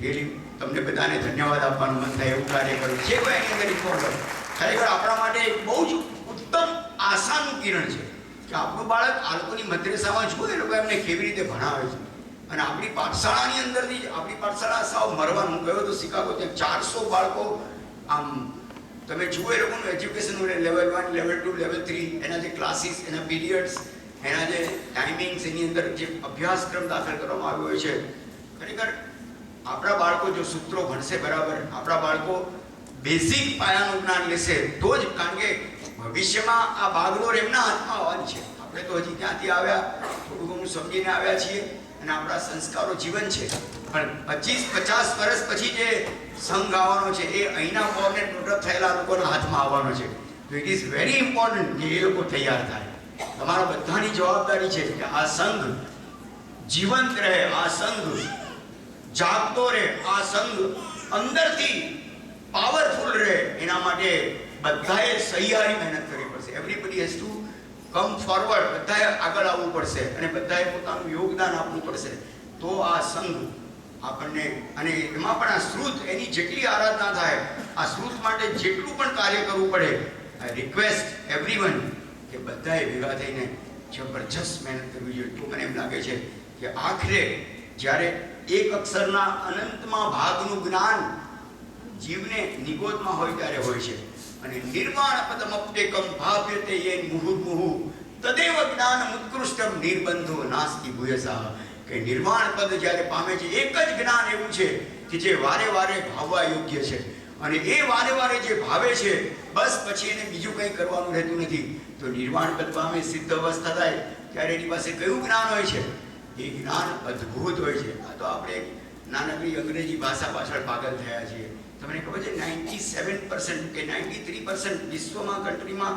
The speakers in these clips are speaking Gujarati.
રિયલી તમને બધાને ધન્યવાદ આપવાનું મન થાય એવું કાર્ય કર્યું છે. કોઈ એની અંદર ઇમ્પોર્ટન્ટ ખરેખર આપણા માટે બહુ જ ઉત્તમ આશાનું કિરણ છે કે આપણું બાળક આ લોકોની મદ્રેસામાં જુઓ એ લોકો એમને કેવી રીતે ભણાવે છે. અને આપણી પાઠશાળાની અંદરથી જ આપણી પાઠશાળા સાવ મરવાનું. હું ગયો તો શિકાગો, ત્યાં 400 બાળકો આમ તમે જુઓ એ લોકોનું એજ્યુકેશન લેવલ 1, લેવલ 2, લેવલ 3, એના જે ક્લાસીસ, એના પીરિયડ્સ, એના જે ટાઈમિંગ્સ, એની અંદર જે અભ્યાસક્રમ દાખલ કરવામાં આવ્યો હોય છે. ખરેખર આપણા બાળકો જો સૂત્રો ભણશે બરાબર, આપણા બાળકો બેઝિક પાયાનું જ્ઞાન લેશે તો જ, કારણ કે ભવિષ્યમાં આ ભાગદોડ એમના હાથમાં આવવાની છે. આપણે તો હજી ક્યાંથી આવ્યા, થોડું ઘણું સમજીને આવ્યા છીએ અને આપણા સંસ્કારો જીવન છે. પણ 25-50 વર્ષ પછી જે સંઘ આવવાનો છે એ અહીંના બોર્ન એન્ડ પ્રોડક્ટ થયેલા લોકોના હાથમાં આવવાનો છે. તો ઇટ ઇઝ વેરી ઇમ્પોર્ટન્ટ કે એ લોકો તૈયાર થાય. તમારા બધાની જવાબદારી છે કે આ સંઘ જીવંત રહે, આ સંઘ જાગતો રહે, આ સંઘ અંદરથી પાવરફુલ રહે. એના માટે બધાએ સહિયારી મહેનત કરવી પડશે. Everybody has to come forward. બધાએ આગળ આવવું પડશે અને બધાએ પોતાનું યોગદાન આપવું પડશે. તો આ સંઘ આપણને, અને એમાં પણ આ શ્રુત, એની જેટલી આરાધના થાય, આ શ્રુત માટે જેટલું પણ કાર્ય કરવું પડે, આઈ રિક્વેસ્ટ એવરીવન કે બધાએ ભેગા થઈને જબરજસ્ત મહેનત કરવી જોઈએ. તો મને એમ લાગે છે કે આખરે જ્યારે એક અક્ષરના અનંતમાં ભાગનું જ્ઞાન જીવને નિગોદમાં હોય ત્યારે હોય છે. અને નિર્માણ પદમપ્યેકમ ભાવ્યતે યેન મુહુર્મુહુ તદેવ જ્ઞાનમ ઉત્કૃષ્ટમ નિર્બંધો નાસ્તિ ભૂયસા. કે નિર્માણ પદ જ્યારે પામે છે, એક જ જ્ઞાન એવું છે કે જે વારે વારે ભાવવા યોગ્ય છે. અને એ વારે વારે જે ભાવે છે, બસ પછી એને બીજું કંઈ કરવાનું રહેતું નથી. તો નિર્વાણ પદ પામે, સિદ્ધ અવસ્થા થાય ત્યારે એની પાસે કયું જ્ઞાન હોય છે? એ જ્ઞાન અદ્ભુત હોય છે. આ તો આપણે નાનકડી અંગ્રેજી ભાષા પાછળ પાગલ થયા છીએ. તમને ખબર છે 97% કે 93% વિશ્વમાં, કન્ટ્રીમાં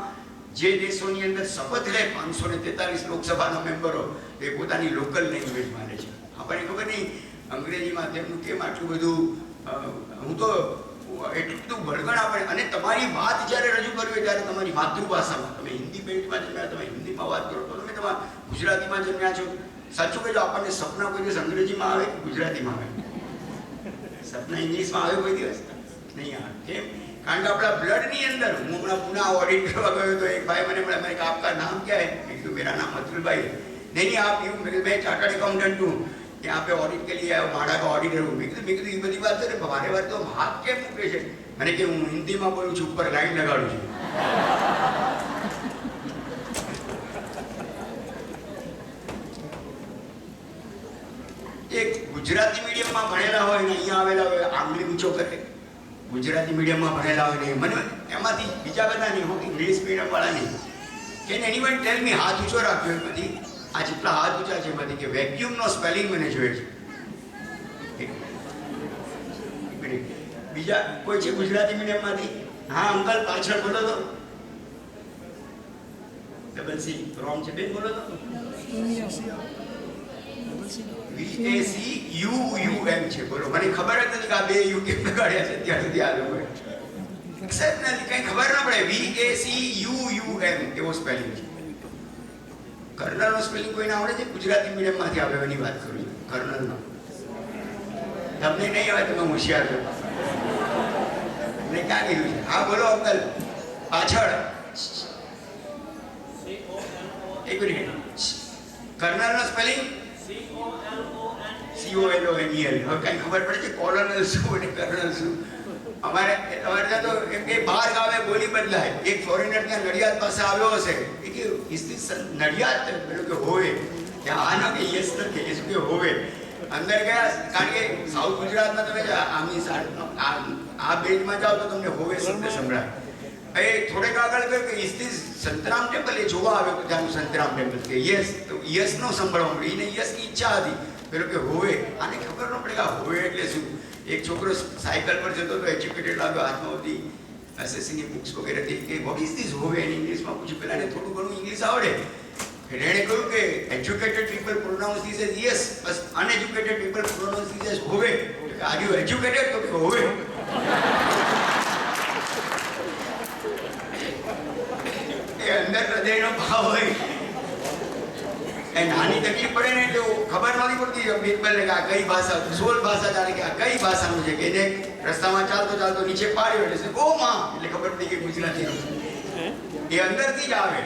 જે દેશોની અંદર શપથ લે 543 લોકસભાના મેમ્બરો, એ પોતાની લોકલ લેંગ્વેજમાં લે છે. આપણને ખબર નહીં અંગ્રેજીમાં તેમનું કેમ આટલું બધું. હું તો એટલું બધું ભળગણ આપણે, અને તમારી વાત જ્યારે રજૂ કરવી હોય ત્યારે તમારી માતૃભાષામાં, તમે હિન્દી પેટમાં જન્મ્યા, તમે હિન્દીમાં વાત કરો, તો તમે તમારા ગુજરાતીમાં જન્મ્યા છો. સાચું કહેજો, આપણને સપના કોઈ દિવસ અંગ્રેજીમાં આવે કે ગુજરાતીમાં આવે? સપના ઇંગ્લિશમાં આવે કોઈ દિવસ નહીં આવે. કેમ? કારણ કે આપણા બ્લડની અંદર. હું હમણાં પુના ઓડિટ કરવા ગયો તો એક ભાઈ મને મળ્યા, મેં કहा आपका नाम क्या है? मैं कहा मेरा नाम अतुल भाई. नहीं आप यूँ, मैं चार्टर्ड अकाउंटेंट हूँ, यहाँ पे ऑडिट के लिए आया, माड़ा का ऑडिटर हूँ. मैं कીધું એ બધી વાત છે, વારે વારે તો હાથ કેમ મૂકે છે? મને કે હું હિન્દીમાં બોલું છું, ઉપર લાઈન લગાડું છું. એક ગુજરાતી મીડિયમમાં ભણેલા હોય ને અહીંયા આવેલા હોય, આંગળી ઊંચો કરે. ગુજરાતી મીડિયમમાં ભણેલા હોય ને મને એમાંથી બીજા બધા નહીં, હું ઇંગ્લિશ મીડિયમવાળા નહીં. કેન એનીવન ટેલ મી, હાથ ઊંચો રાખ્યો એમાંથી, આ જેટલા હાથ ઊંચા છે એમાંથી, કે વેક્યુમનો સ્પેલિંગ મને જોઈએ છે. બીજા કોઈ છે ગુજરાતી મીડિયમમાંથી? હા અંકલ, પાછળ બોલો તો. ડબલ સી રોંગ છે બેન, બોલો તો. VACUUM છે. બોલો. મને ખબર જ નથી કે આ બે યુ કેમ લગાડ્યા છે ત્યાં સુધી. આ લોકો એક્સેપ્ટ નથી, કંઈ ખબર ન પડે. VACUUM એવો સ્પેલિંગ છે. કર્નલનો સ્પેલિંગ કોઈને આવડે છે? ગુજરાતી મીડિયમમાંથી આવે એની વાત કરું છું. કર્નલનો તમને નહીં આવે, તમે હોશિયાર છો. મેં ક્યાં કીધું છે? હા બોલો અંકલ, પાછળ. એક મિનિટ. કર્નલનો spelling COLONEL. હવે કઈ ખબર પડે છે કોલોનલ શું અને કર્નલ શું? અમારે ત્યાં તો એમ કે બહાર ગાવે બોલી બદલાય. એક ફોરેનર ત્યાં નડિયાદ પાસે આવ્યો હશે, એ કે નડિયાદ, પેલું કે હોવે. ત્યાં આ ન કે યસ ન કે એ શું કે હોવે. અંદર ગયા, કારણ કે સાઉથ ગુજરાતમાં તમે આ બેન્ડમાં જાઓ તો તમને હોવે શબ્દ સંભળાય. એ થોડેક આગળ ગયો કે ઇસ ધીસ સંતરામ ટેમ્પલ, એ જોવા આવ્યો તો ત્યાંનું સંતરામ ટેમ્પલ, કે યસ, તો યસનો સંભળવા મળ્યો. એને યસની ઈચ્છા હતી, પેલો કે હોવે. આને ખબર ન પડે કે હોવે એટલે શું. એક છોકરો સાયકલ પર જતો તો, એજ્યુકેટેડ લાગ્યો, હાથમાં બધી એસએસસીની બુક્સ વગેરે હતી, કે વોટ ઇઝ ધીસ હોવે? એને ઇંગ્લિશમાં પૂછ્યું. પેલા એને થોડું ઘણું ઇંગ્લિશ આવડે. એટલે એણે કહ્યું કે educated people pronounce this as yes, બસ uneducated people pronounce this as હોવે. Are you educated? તો કે હોવે. એ અંદર હૃદયનો ભાવ હોય. એ નાની તકલીફ પડે ને એટલે ખબર નથી પડતી બીરબલને કે આ કઈ ભાષા, 16 ભાષા જાણે કે આ કઈ ભાષાનું છે, કે એને રસ્તામાં ચાલતો ચાલતો નીચે પાડ્યો એટલે ઓ માં એટલે ખબર પડી કે ગુજરાતી એ અંદરથી જ આવે,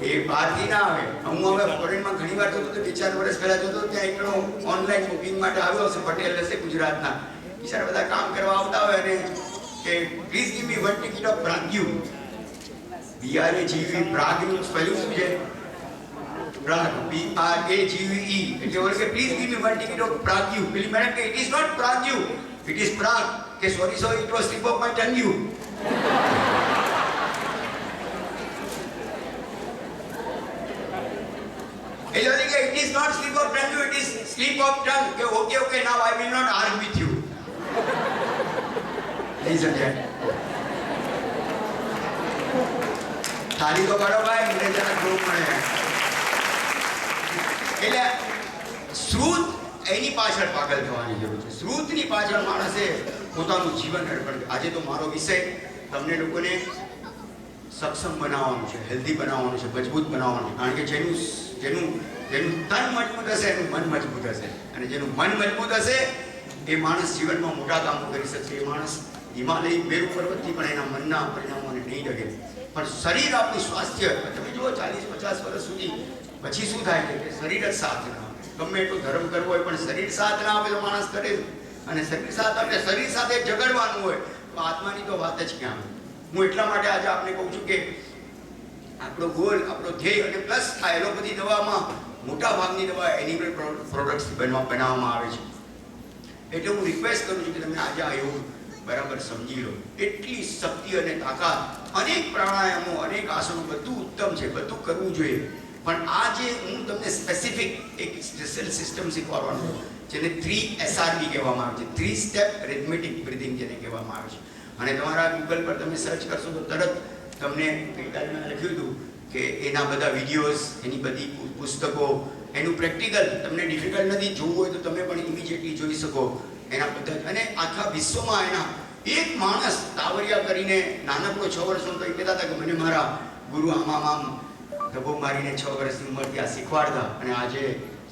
એ બહારથી ના આવે. હું હવે ફોરેનમાં ઘણી વાર જતો તો 2-4 વર્ષ પહેલા જતો, ત્યાં એકડો ઓનલાઈન બુકિંગ માટે આવ્યો હશે, પટેલ હશે ગુજરાતના, બિચારા બધા કામ કરવા આવતા હોય અને કે please give me 1 ticket of Prague. BRAGUE Prague spelling શું છે? પ્રાગ, PRAGUE એટલે ઓલે કે please give me 1 ticket of Prague. પેલી મેડમ કે it is not Prague, it is Prague. કે sorry it was slip of my tongue. It is not slip of tongue, it is slip of tongue. Okay, now I will not argue with you. Listen here. તારી તો કરો ભાઈ, મને જરા ગ્રુપ મળે. એટલે શ્રુત એની પાછળ પાગલ થવાની જરૂર છે. શ્રુતની પાછળ માણસે પોતાનું જીવન અર્પણ. આજે તો મારો વિષય તમને લોકોને સક્ષમ બનાવવાનું છે, હેલ્ધી બનાવવાનું છે, મજબૂત બનાવવાનું છે. કારણ કે જેનું તન મજબૂત હશે એનું મન મજબૂત હશે, અને જેનું મન મજબૂત હશે એ માણસ જીવનમાં મોટા કામો કરી શકશે. એ માણસ હિમાલય મેરુ પર્વતથી પણ એના મનના પરિણામોને નહીં ડગે. પણ શરીર આપણું સ્વાસ્થ્ય, તમે જુઓ 40-50 વર્ષ સુધી પછી શું થાય છે કે શરીર જ સાથ ના આપે. ગમે એટલો ધર્મ કરવો હોય પણ શરીર સાથ ના આપે તો માણસ કરે. અને શરીર સાથ આપે, શરીર સાથે ઝઘડવાનું હોય તો આત્માની તો વાત જ ક્યાં આવે. હું એટલા માટે આજે આપને કહું છું કે આપણો ગોલ, આપણો ધ્યેય, અને પ્લસ આ એલોપેથી દવામાં મોટા ભાગની દવા એનિમલ પ્રોડક્ટ્સ બનાવવામાં આવે છે. એટલે હું રિક્વેસ્ટ કરું છું કે તમે આજે આ યોગ બરાબર સમજી લો. એટલી શક્તિ અને તાકાત, અનેક પ્રાણાયામો, અનેક આસનો, બધું ઉત્તમ છે, બધું કરવું જોઈએ. પણ આ જે હું તમને સ્પેસિફિક એક સ્પેશિયલ સિસ્ટમ શીખવાડવાનું છું, જેને 3SRB કહેવામાં આવે છે, 3 સ્ટેપ રેથમેટિક બ્રીથિંગ જેને કહેવામાં આવે છે. અને તમારા ગૂગલ પર તમે સર્ચ કરશો તો તરત તમને ગઈકાલે મેં લખ્યું હતું કે એના બધા વિડીયોઝ, એની બધી પુસ્તકો, એનું પ્રેક્ટિકલ તમને ડિફિકલ્ટ નથી, જોવું હોય તો તમે પણ ઇમિડિયેટલી જોઈ શકો એના પદ્ધતિ. અને આખા વિશ્વમાં એના એક માણસ તાવરિયા કરીને નાનકડો 6 વર્ષનો તો એ કહેતા હતા કે મને મારા ગુરુ આમ ધબો મારીને 6 વર્ષની ઉંમરથી આ શીખવાડતા, અને આજે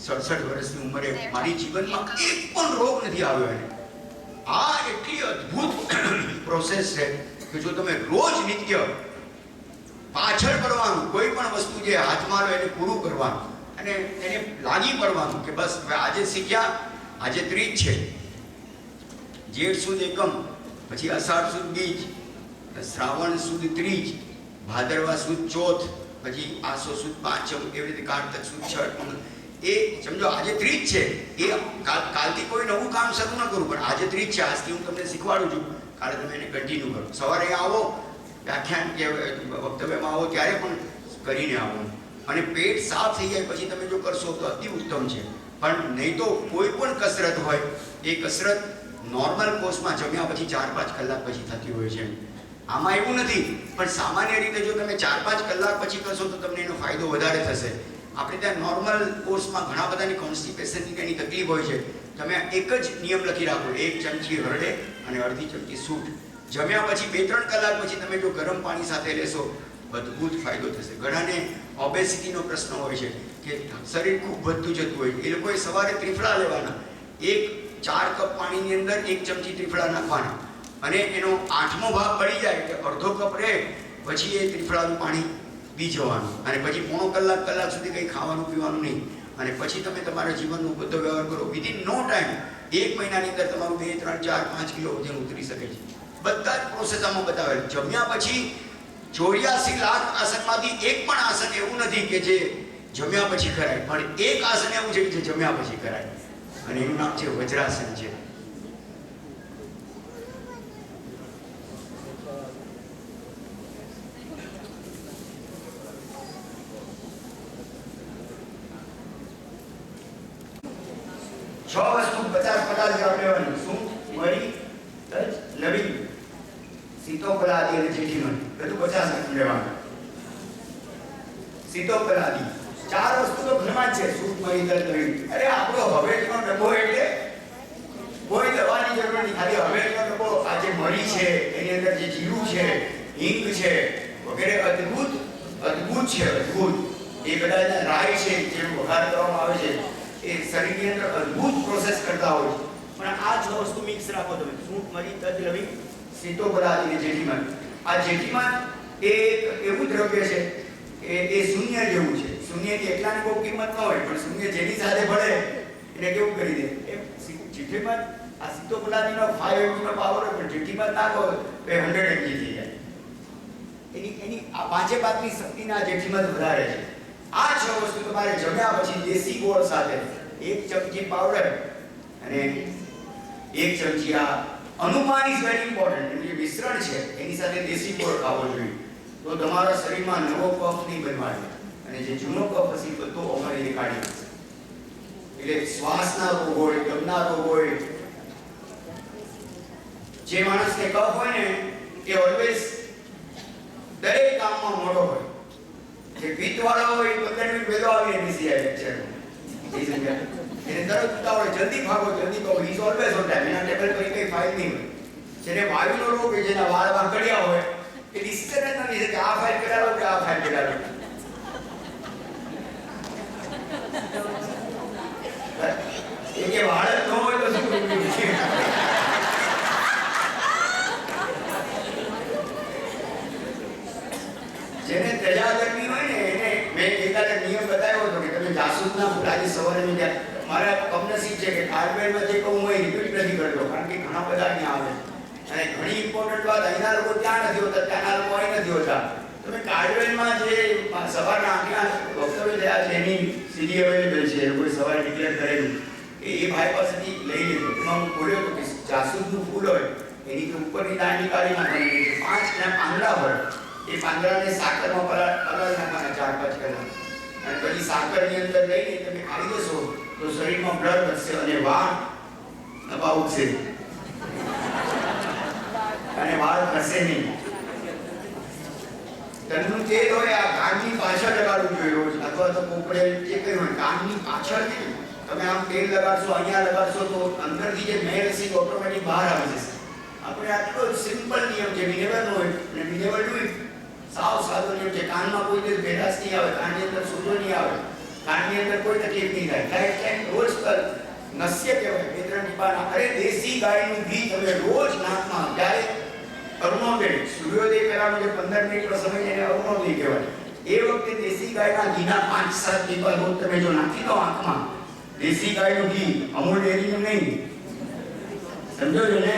67 વર્ષની ઉંમરે મારી જીવનમાં એક પણ રોગ નથી આવ્યો એને. આ એટલી અદ્ભુત પ્રોસેસ છે કે જો તમે રોજ નિત્ય પાછળ પડવાનું, કોઈ પણ વસ્તુ જે હાથમાં લો એને પૂરું કરવાનું અને એને લાગી પડવાનું કે બસ હવે આજે શીખ્યા, આજે 30 છે, જેઠ સુદ એકમ, પછી અષાઢ સુદ બીજ, શ્રાવણ સુદ ત્રીજ, ભાદરવા સુદ ચોથ, પછી આસો સુદ પાંચમ, એવી રીતે કારતક સુદ છઠ. એ સમજો આજે 30 છે, એ કાલથી કોઈ નવું કામ શરૂ ન કરું, પણ આજે 30 છે, આજથી હું તમને શીખવાડું છું, કાલે તમે એને કન્ટિન્યુ કરો. સવારે આવો, વ્યાખ્યાન કે વક્તવ્યમાં આવો ત્યારે પણ કરીને આવો, અને પેટ સાફ થઈ જાય પછી તમે જો કરશો તો અતિ ઉત્તમ છે. પણ નહીં તો કોઈ પણ કસરત હોય, એ કસરત નોર્મલ કોર્સમાં જમ્યા પછી 4-5 કલાક પછી થતી હોય છે. આમાં એવું નથી, પણ સામાન્ય રીતે જો તમે 4-5 કલાક પછી કરશો તો તમને એનો ફાયદો વધારે થશે. આપણે ત્યાં નોર્મલ કોર્સમાં ઘણા બધાની કોન્સ્ટિપેશનની કંઈની તકલીફ હોય છે. તમે એક જ નિયમ લખી રાખો, 1 ચમચી હરડે અને અડધી ચમચી સૂંઠ. જમ્યા પછી 2-3 કલાક પછી તમે જો ગરમ પાણી સાથે લેશો, અદ્ભુત ફાયદો થશે. ઘણાને ઓબેસિટીનો પ્રશ્ન હોય છે કે શરીર ખૂબ વધતું જતું હોય, એ લોકોએ સવારે ત્રિફળા લેવાના, 4 કપ પાણીની અંદર 1 ચમચી ત્રિફળા નાખવાના, અને એનો 8મો ભાગ બળી જાય એટલે અડધો કપ રહે, પછી એ ત્રિફળાનું પાણી પી જવાનું, અને પછી પોણો કલાક સુધી કંઈ ખાવાનું પીવાનું નહીં, અને પછી તમે તમારા જીવનનો બધો વ્યવહાર કરો. વિધિન નો ટાઈમ 1 મહિનાની અંદર તમારું 2, 3, 4, 5 કિલો વજન ઉતરી શકે છે. બધા જ પ્રોસેસ આમાં બતાવેલ. જમ્યા પછી 84 લાખ આસનમાંથી એક પણ આસન એવું નથી કે જે જમ્યા પછી કરાય, પણ એક આસન એવું છે કે જે જમ્યા પછી કરાય, અને એનું નામ છે વજ્રાસન છે. છ વસ્તુ 50 ગ્રામ લેવાની: સૂંઠ, મરી, તજ, લવિંગ, સીતોફલાદી અને જેઠીમરી. બધું 50 ગ્રામ લેવાનું. સીતોફલાદી 4 વસ્તુ તો ઘરમાં જ છે: સૂંઠ, મરી, તજ, લવિંગ. અરે આપણો હવેલીનો ડબ્બો એટલે કોઈ દવાની જરૂર નથી. ખાલી હવેલીનો ડબ્બો, આ જે મરી છે એની અંદર જે જીરું છે, હિંગ છે વગેરે, અદ્ભુત છે, અદ્ભુત. એ બધા રાઈ છે જે વઘાર કરવામાં આવે છે એ શરીરની અંદર અદ્ભુત પ્રોસેસ કરતા હોય છે. પણ આ 6 વસ્તુ મિક્સ રાખો તમે, સૂંઠ, મરી, તજ, લવિંગ, સીતોપલાદ અને જેઠીમધ. આ જેઠીમધ એ એવું દ્રવ્ય છે એ શૂન્ય જેવું છે. શૂન્યની એકલાની કોઈ કિંમત ન હોય, પણ શૂન્ય જેની સાથે ભળે એને કેવું કરી દે. એ જેઠીમધ આ સીતોપલાદીનો 5 mg નો પાવર હોય, પણ જેઠીમધ નાખો તો એ 100 mg થઈ જાય. એની આ પાંચે પાકની શક્તિના જેઠીમધ વધારે છે. આ 6 વસ્તુ તમારે જમ્યા પછી દેશી ગોળ સાથે 1 ચમચી પાવડર અને 1 ચમચી આ અનુમાન ઇઝ વેરી ઇમ્પોર્ટન્ટ. એટલે મિશ્રણ છે એની સાથે દેશી ગોળ ખાવો જોઈએ. તો તમારા શરીરમાં નવો કફ નહીં બનવાનો અને જે જૂનો કફ હશે બધો અમારી કાઢી નાખશે. એટલે શ્વાસના રોગ હોય, દમના રોગ હોય, જે માણસને કફ હોય ને એ ઓલવેઝ દરેક કામમાં મોડો હોય. જે પિત્ત વાળો હોય 15 મિનિટ વહેલો આવીને બેસી જાય લેક્ચરમાં. એને તરત ઉતાવળ, જલ્દી ભાગો, જલ્દી ભાગો. Is always on time. એના ટેબલ પર કઈ ફાઇલ નહીં હોય. જેને વાયુનો રોગ હોય, જેના વાળ વાંકડિયા હોય, એ ડિસિઝન જ નથી કે આ ફાઇલ કરાવો કે આ ફાઇલ કરાવો. એ કે વાળ જ ન હોય તો શું જેને ત્રજાગર્મી હોય ને એને મેં એકાદ નિયમ બતાવ્યો હતો કે તમે જાસૂસના ફૂલાજી સવારે મારા કમનસીબ છે કે કાર્બેડમાં જે કહું હું એ રિપીટ નથી કરતો, કારણ કે ઘણા બધા ત્યાં આવે અને ઘણી ઇમ્પોર્ટન્ટ વાત અહીંના લોકો ત્યાં નથી હોતા, ત્યાંના લોકો અહીં નથી હોતા. તમે કાર્બેડમાં જે સવારના આટલા વક્તવ્ય થયા છે એની સીડી અવેલેબલ છે, એ લોકોએ સવારે ડિક્લેર કરેલું એ ભાઈ પાસેથી લઈ લીધું. એમાં હું બોલ્યો હતો કે જાસૂસનું ફૂલ હોય એની તો ઉપરની દાંડી કાઢી નાખવાની, 5 પાંદડા હોય, એ પાંદડાને સાકરમાં પલાળી નાખવાના 4-5 કલાક અને પછી સાકરની અંદર લઈને તમે ખાઈ જશો તો શરીરમાં બ્લડ વધશે અને વાળ નવા ઉગશે અને વાળ ખસે નહીં. તનનું તેલ હોય આ કાનની પાછળ લગાડવું જોઈએ રોજ, અથવા તો કોપડે જે કંઈ હોય કાનની પાછળ નહીં. તમે આમ તેલ લગાડશો, અહીંયા લગાડશો તો અંદરથી જે મેલ હશે ઓટોમેટિક બહાર આવી જશે. આપણે આટલો સિમ્પલ નિયમ છે, વિનેવર હોય અને વિનેવર ડુ ઇટ. સાવ સાદો નિયમ છે. કાનમાં કોઈ દિવસ ભેડાશ નહીં આવે, કાનની અંદર સૂજો નહીં આવે, કાનની અંદર કોઈ તકલીફ નહીં થાય. લાઈફ ટાઈમ રોજ કર નસ્ય કહેવાય 2-3 ટીપાના. અરે દેશી ગાયનું ઘી તમે રોજ નાકમાં, ત્યારે અરુણોદય સૂર્યોદય પહેલાનો જે 15 મિનિટનો સમય છે એને અરુણોદય કહેવાય. એ વખતે દેશી ગાયના ઘીના 5-7 ટીપા રોજ તમે જો નાખી દો આંખમાં, દેશી ગાયનું ઘી, અમૂલ ડેરીનું નહીં, સમજો છો ને?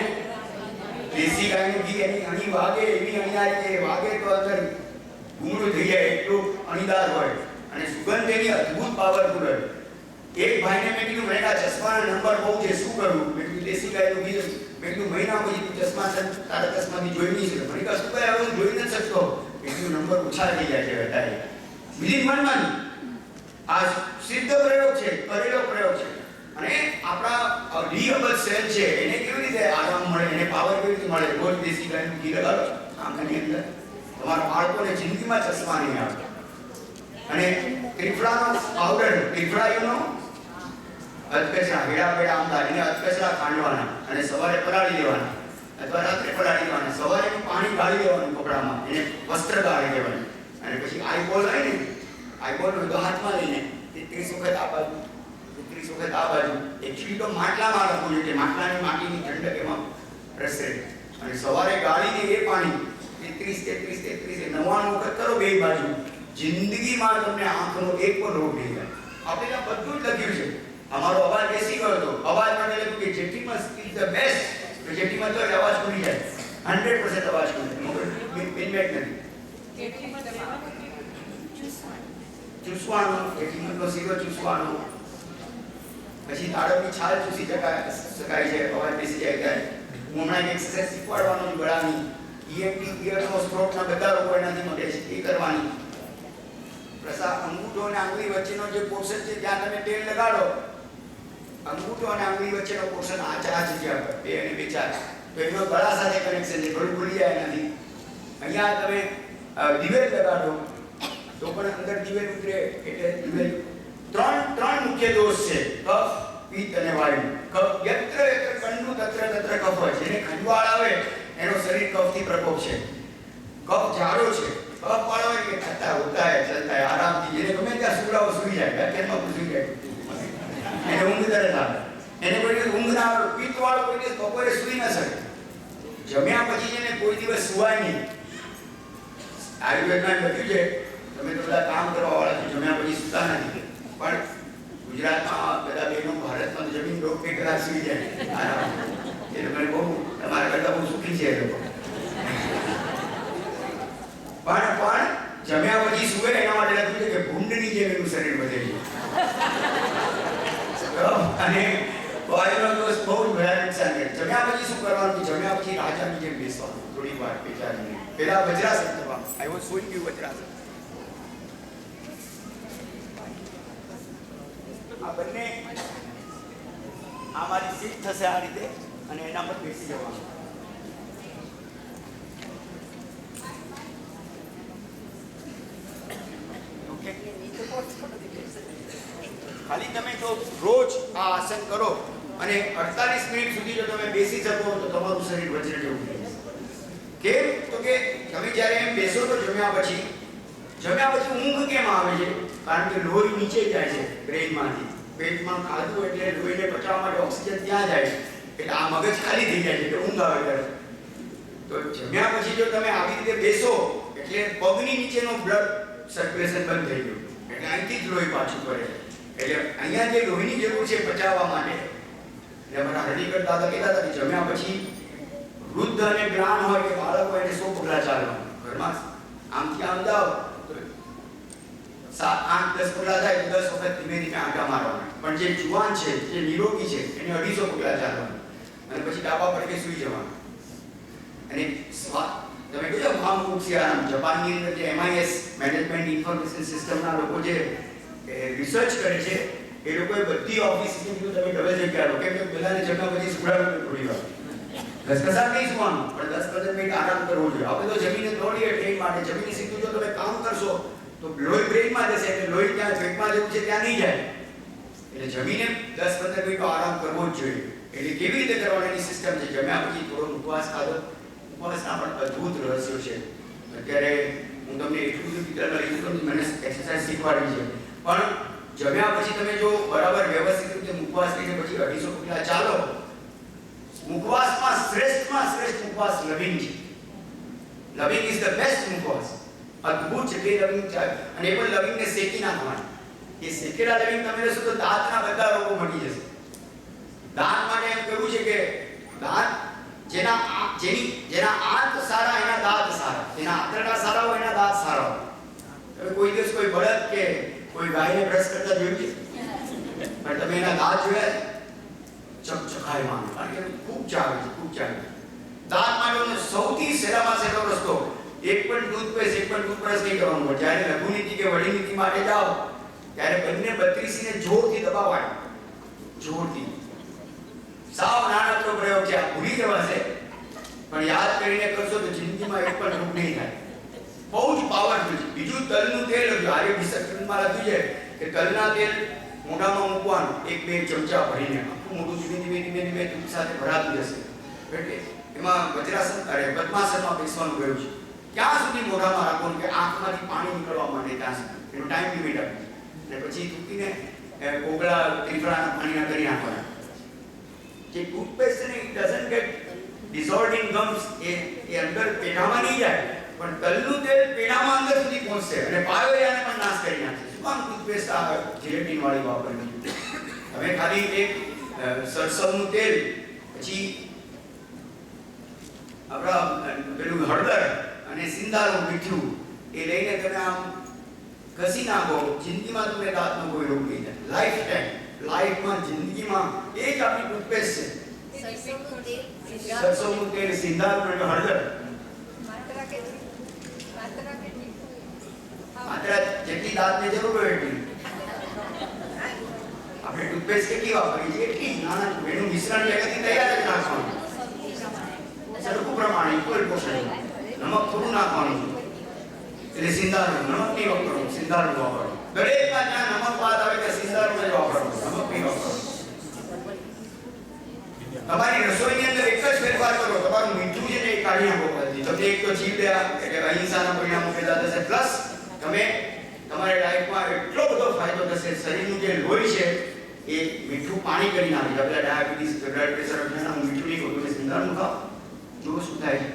દેશી ગાયનું ઘી એની અણી વાગે એવી અણીયારી કે વાગે તો અંદર ગુંગળું થઈ જાય એટલું અણીદાર હોય અને સુગંધ એની અદ્ભુત પાવરફુલ હોય. એક ભાઈને મેં કીધું મેં ચશ્માના નંબર બહુ છે, શું કરું? મેં કીધું દેશી ગાયનું ઘી. મેં કીધું મહિના પછી તું ચશ્મા તારા ચશ્માથી જોઈ નહીં શકે. મને કહે શું કહે હવે હું જોઈ નથી શકતો. મેં કીધું નંબર ઓછા થઈ જાય છે અત્યારે. બીજી મનમાં આ સિદ્ધ પ્રયોગ છે, કરેલો પ્રયોગ છે. અને આપણા ડીઅબલ સેલ છે એને કેવી રીતે આરામ મળે, એને પાવર કેવી રીતે મળે? રોજ દેશી ગાયનું ઘી લગાડો આંખની અંદર, તમારા બાળકોને જિંદગીમાં ચશ્મા નહીં આવે. અને ત્રિફળાનો પાવડર, ત્રિફળાયુનો અધકચરા, હેડા પેડા આમદા, એને અધકચરા ખાંડવાના અને સવારે પલાળી દેવાના અથવા રાત્રે પલાળી દેવાના. સવારે પાણી ગાળી દેવાનું કપડામાં, એને વસ્ત્ર ગાળી દેવાનું. અને પછી આઈબોલ હોય ને, આઈબોલ હોય હાથમાં લઈને 33 વખત આ બાજુ, 33 વખત આ બાજુ. એકચ્યુઅલી તો માટલામાં રાખવું જોઈએ, માટલાની માટીની ઠંડક એમાં પ્રસરે. અને સવારે ગાળીને એ પાણી 33 99 વખત કરો બે બાજુ. જિંદગીમાં તમને આંખનો એક પણ રોગ નહીં થાય. આપણે ત્યાં બધું જ લખ્યું છે. અમારો અવાજ બેસી ગયો હતો, અવાજ માટે લખ્યું કે જેઠીમધ ઇઝ ધ બેસ્ટ. તો જેઠીમધ તો અવાજ ખુલી જાય, 100% અવાજ ખુલી જાય, બિનમેટ નથી. ચૂસવાનો, જેઠીમધનો શીરો ચૂસવાનો, પછી તાળવની છાલ ચૂસી શકાય છે, અવાજ બેસી જાય ત્યારે. હું હમણાં એક એક્સરસાઇઝ શીખવાડવાનું ગળાની, EMT ઇયરનો સ્ટ્રોકના બધા રોગો એનાથી મટે છે, એ કરવાની. અંગૂઠો અને આંગળી વચ્ચેનો જે પોર્શન છે ત્યાં તમે તેલ લગાડો, અંગૂઠો અને આંગળી વચ્ચેનો પોર્શન આ જગ્યા પર 2 અને 2 4, તો એનો ગળા સાથે કનેક્શન છે, ગળું ખુલી જાય એનાથી. અહીંયા તમે દિવેલ લગાડો તો પણ અંદર દિવેલ ઉતરે. એટલે દિવેલ ત્રણ મુખ્ય દોષ છે, કફ, પિત્ત અને વાયુ. કફ યત્ર યત્ર કંડુ તત્ર કફ હોય છે. જેને ખંજવાળ આવે એનો શરીર કફથી પ્રકોપ છે. કફ જાડો છે, કફ કફ વાળો હોય કે ખાતા હોતા હે ચલતા હે આરામથી જેને ગમે ત્યાં સુવડાવો સુઈ જાય વ્યાખ્યાનમાં પણ સુઈ જાય એને ઊંઘ તરત આવે એને કોઈ દિવસ ઊંઘ ના આવે પિત્ત વાળો કોઈ દિવસ બપોરે સુઈ ના શકે જમ્યા પછી જેને કોઈ દિવસ સુવાય નહીં આયુર્વેદમાં લખ્યું છે તમે તો બધા કામ કરવા વાળા છો જમ્યા પછી સુતા નથી પણ ગુજરાતમાં બધા બહેનો ભારતમાં જમીન રોગ કે કલાક સુઈ જાય આરામ એ લોકોને બહુ તમારા કરતા બહુ સુખી છે એ લોકો પણ જમ્યા પછી સુવે એના માટે લખ્યું છે કે ભૂંડની જેમ એનું શરીર વધે છે અને વાયુનો દોષ બહુ ભયાનક નુકસાન કરે જમ્યા પછી શું કરવાનું જમ્યા પછી રાજાની જેમ બેસવાનું થોડી વાર બેચારીને પેલા વજ્રાસન કરવાનું I was showing you vajrasana આ બંને આ મારી સીટ થશે આ રીતે અને એના પર બેસી જવાનું ઓકે ખાલી તમે જો રોજ આ આસન કરો અને 48 મિનિટ સુધી જો તમે બેસી શકો તો તમારું શરીર વજ્ર જેવું થઈ જશે કેમ તો કે તમે જ્યારે એમ બેસો તો જમ્યા પછી ઊંઘ કેમ આવે છે કારણ કે લોહી નીચે જાય છે બ્રેઇનમાંથી પેટમાં ખાધું એટલે લોહીને પચાવવા માટે ઓક્સિજન ત્યાં જાય એટલે આ મગજ ખાલી થઈ જાય છે એટલે ઊંઘ આવે ત્યારે તો જમ્યા પછી જો તમે આવી રીતે બેસો એટલે પગની નીચેનો બ્લડ સર્ક્યુલેશન બંધ થઈ ગયું એટલે અહીંથી જ લોહી પાછું કરે એટલે અહીંયા જે લોહીની જરૂર છે પચાવવા માટે એટલે અમારા હરિકર દાદા કહેતા હતા કે જમ્યા પછી વૃદ્ધ અને જ્ઞાન હોય કે બાળક હોય એને 100 પગલા ચાલવાનું ઘરમાં આમથી આમ જાઓ તો 7, 8, 10 પગલા થાય તો 10 વખત ધીમે ધીમે આંટા મારવાના પણ જે જુવાન છે જે નિરોગી છે એને 250 પગલા ચાલવાનું અને પછી ડાબા પડકે સૂઈ જવાનું અને તમે કહ્યું મહામુખિયા જાપાનની અંદર જે MIS મેનેજમેન્ટ ઇન્ફોર્મેશન સિસ્ટમના લોકો જે રિસર્ચ કરે છે એ લોકોએ બધી ઓફિસની કીધું તમે ડબલ જગ્યા લો કેમ કે બધાને જમ્યા પછી સુવડાવવું થોડી વાર ઘસઘસાટ નહીં સુવાનું પણ 10-15 મિનિટ આરામ કરવો જોઈએ આપણે તો જમીને દોડીએ ટ્રેન માટે જમીને સીધું જો તમે કામ કરશો તો લોહી બ્રેઇનમાં જશે એટલે લોહી ત્યાં પેટમાં જવું છે ત્યાં નહીં જાય એટલે જમીને 10-15 મિનિટ આરામ કરવો જ જોઈએ એટલે કેવી રીતે કરવાની સિસ્ટમ છે જમ્યા પછી થોડો ઉપવાસ ખાધો ઉપવાસના પણ અદ્ભુત રહસ્યો છે અત્યારે હું તમને એટલું બધું ડિટેલમાં લીધું તો મને એક્સરસાઇઝ શીખવાડવી છે પણ જમ્યા પછી તમે જો બરાબર વ્યવસ્થિત રીતે મુખવાસ લઈને પછી 250 પગલા ચાલો મુખવાસમાં શ્રેષ્ઠ મુખવાસ લવિંગ છે લવિંગ ઇઝ ધ બેસ્ટ મુખવાસ અદ્ભુત છે તે લવિંગ ચાય અને એ પણ લવિંગને શેકી નાખવાનું એ શેકેલા લવિંગ તમે લેશો તો દાંતના બધા રોગો મટી જશે દાંત માટે એમ કહ્યું છે કે દાંત જેના આંત સારા એના દાંત સારા જેના આંતરડા સારા હોય એના દાંત સારા હોય તમે કોઈ દિવસ કોઈ બળદ કે કોઈ ગાયને બ્રશ કરતા જોયું છે પણ તમે એના દાંત જોયા ચકચકાય માનો કારણ કે ખૂબ ચાવે છે દાંત માટેનો સૌથી સહેલામાં સહેલો રસ્તો એક પણ ટૂથપેસ્ટ એક પણ ટૂથબ્રશ નહીં કરવાનું હોય જ્યારે લઘુનીતિ કે વડીનીતિ માટે જાઓ ત્યારે બંને 32 ને જોરથી દબાવવાય જોરથી સાવ નાનકડો પ્રયોગ છે આ ભૂલી જવાશે પણ યાદ કરીને કરશો તો જિંદગીમાં એક પણ રોગ નહીં થાય બહુ જ પાવરફુલ છે બીજું તલનું તેલ આર્યભિષેકમાં લખ્યું છે કે તલના તેલ મોઢામાં મૂકવાનું 1-2 ચમચા ભરીને આખું મોઢું ધીમે દૂધ સાથે ભરાતું જશે એટલે એમાં વજ્રાસન પદ્માસનમાં બેસવાનું કહ્યું છે ક્યાં સુધી મોઢામાં રાખવાનું કે આંખમાંથી પાણી નીકળવા માટે ત્યાં સુધી એનો ટાઈમ લિમિટ આપી અને પછી તૂટીને કોગળા ત્રિફળાના પાણીના કરી નાખવાના જે ટૂથપેસ્ટ ને it doesn't get dissolved in gums એ અંદર પેઢામાં નહીં જાય પણ તલનું તેલ પેઢામાં અંદર સુધી પહોંચશે અને પાયોરિયાને પણ નાશ કરી નાખશે શું કામ ટૂથપેસ્ટ આ જીલેટિન વાળી વાપરવી તમે ખાલી એક સરસવનું તેલ પછી આપણા પેલું હળદર અને સિંધારું મીઠું એ લઈને તમે આમ ઘસી નાખો જિંદગીમાં તમને દાંતનો કોઈ રોગ નહીં થાય લાઈફમાં જિંદગીમાં એ જ આપણી ટૂથપેસ્ટ છે સરસવનું તેલ સિંધારું અને હળદર માત્રા જેટલી દાંતને જરૂર હોય એટલી આપણે ટૂથપેસ્ટ કેટલી વાપરી છે એટલી નાના એનું મિશ્રણ પહેલાથી તૈયાર જ નાખવાનું સરખું પ્રમાણે ઇક્વલ પોર્શન નમક થોડું નાખવાનું એટલે સિંધારું નમક નહીં વાપરવું સિંધારું વાપરવું દરેકમાં જ્યાં નમક વાત આવે ત્યાં સિંધારું જ વાપરવું નમક નહીં વાપરવું તમારી રસોઈની અંદર એક જ ફેરફાર કરો તમારું મીઠું છે ને એ કાઢી નાખો બધી તો તે એક તો જીવ દયા એટલે અહિંસાના પરિણામો પેદા થશે, પ્લસ તમે તમારી લાઈફમાં એટલો બધો ફાયદો થશે. શરીરનું જે લોહી છે એ મીઠું પાણી કરી નાખે છે. પેલા ડાયાબિટીસ, બ્લડ પ્રેશર અઠાણા મીઠું નહીં હોતું, તમે સિંધાનું ખાઓ, જુઓ શું થાય છે.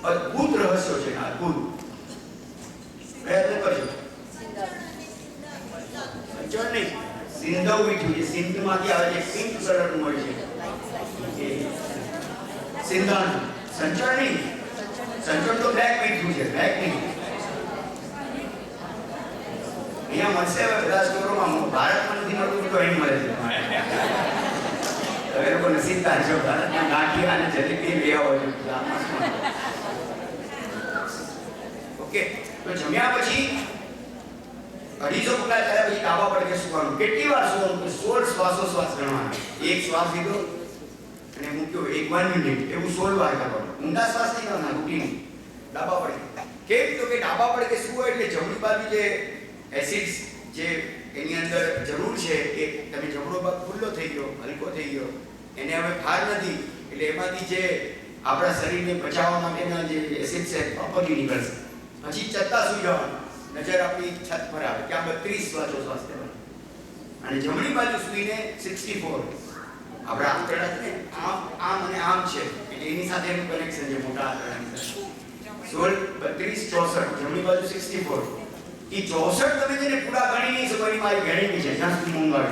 અદ્ભુત રહસ્યો છે, અદ્ભુત. પ્રયત્ન કરજો. સંચળ નહીં, સિંધવ મીઠું, જે સિંધમાંથી આવે છે, પિંક કલરનું હોય છે, સિંધાનું. સંચળ નહીં, સંચળ તો બ્લેક મીઠું છે, બ્લેક નહીં. અહીંયા મળશે હવે બધા સ્ટોરોમાં, ભારતમાં નથી મળતું તો અહીં મળે છે. હવે લોકો નસીબદાર છો, ભારતના ગાંઠિયા અને જલેબી લઈ આવો છો. ઓકે, તો જમ્યા પછી 250 પગલા ચાલ્યા પછી ડાબા પડકે સૂવાનું. કેટલી વાર સૂવાનું? 16 શ્વાસોશ્વાસ ગણવાના. એક શ્વાસ લીધો અને મૂક્યો, 1 મિનિટ, એવું 16 વાર કરવાનું. ઊંડા શ્વાસ નહીં કરવાના, રૂટીન. ડાબા પડકે કેમ? તો કે ડાબા પડકે સૂવો એટલે જમણી બાજુ જે એસિડ્સ જે એની અંદર જરૂર છે એ તમે જમણો ભાગ ખુલ્લો થઈ ગયો, હલકો થઈ ગયો, એને હવે ભાર નથી એટલે એમાંથી જે આપણા શરીરને બચાવવા માટેના જે એસિડ છે પ્રોપરલી નીકળશે. પછી ચત્તા સૂઈ જવાનું, નજર આપણી છત પર આવે, ત્યાં 32 શ્વાસોશ્વાસ લેવાના. અને જમણી બાજુ સૂઈને 64 આપણા આંતરડા છે ને આમ અને આમ છે એટલે એની સાથે એનું કનેક્શન છે મોટા આંતરડાની સાથે. 16 32 64 જમણી બાજુ 64. એ 64 તમે જેને પૂરા ગણી નહીં શકો એની મારી ગેરંટી છે, જ્યાં સુધી ઊંઘ આવે.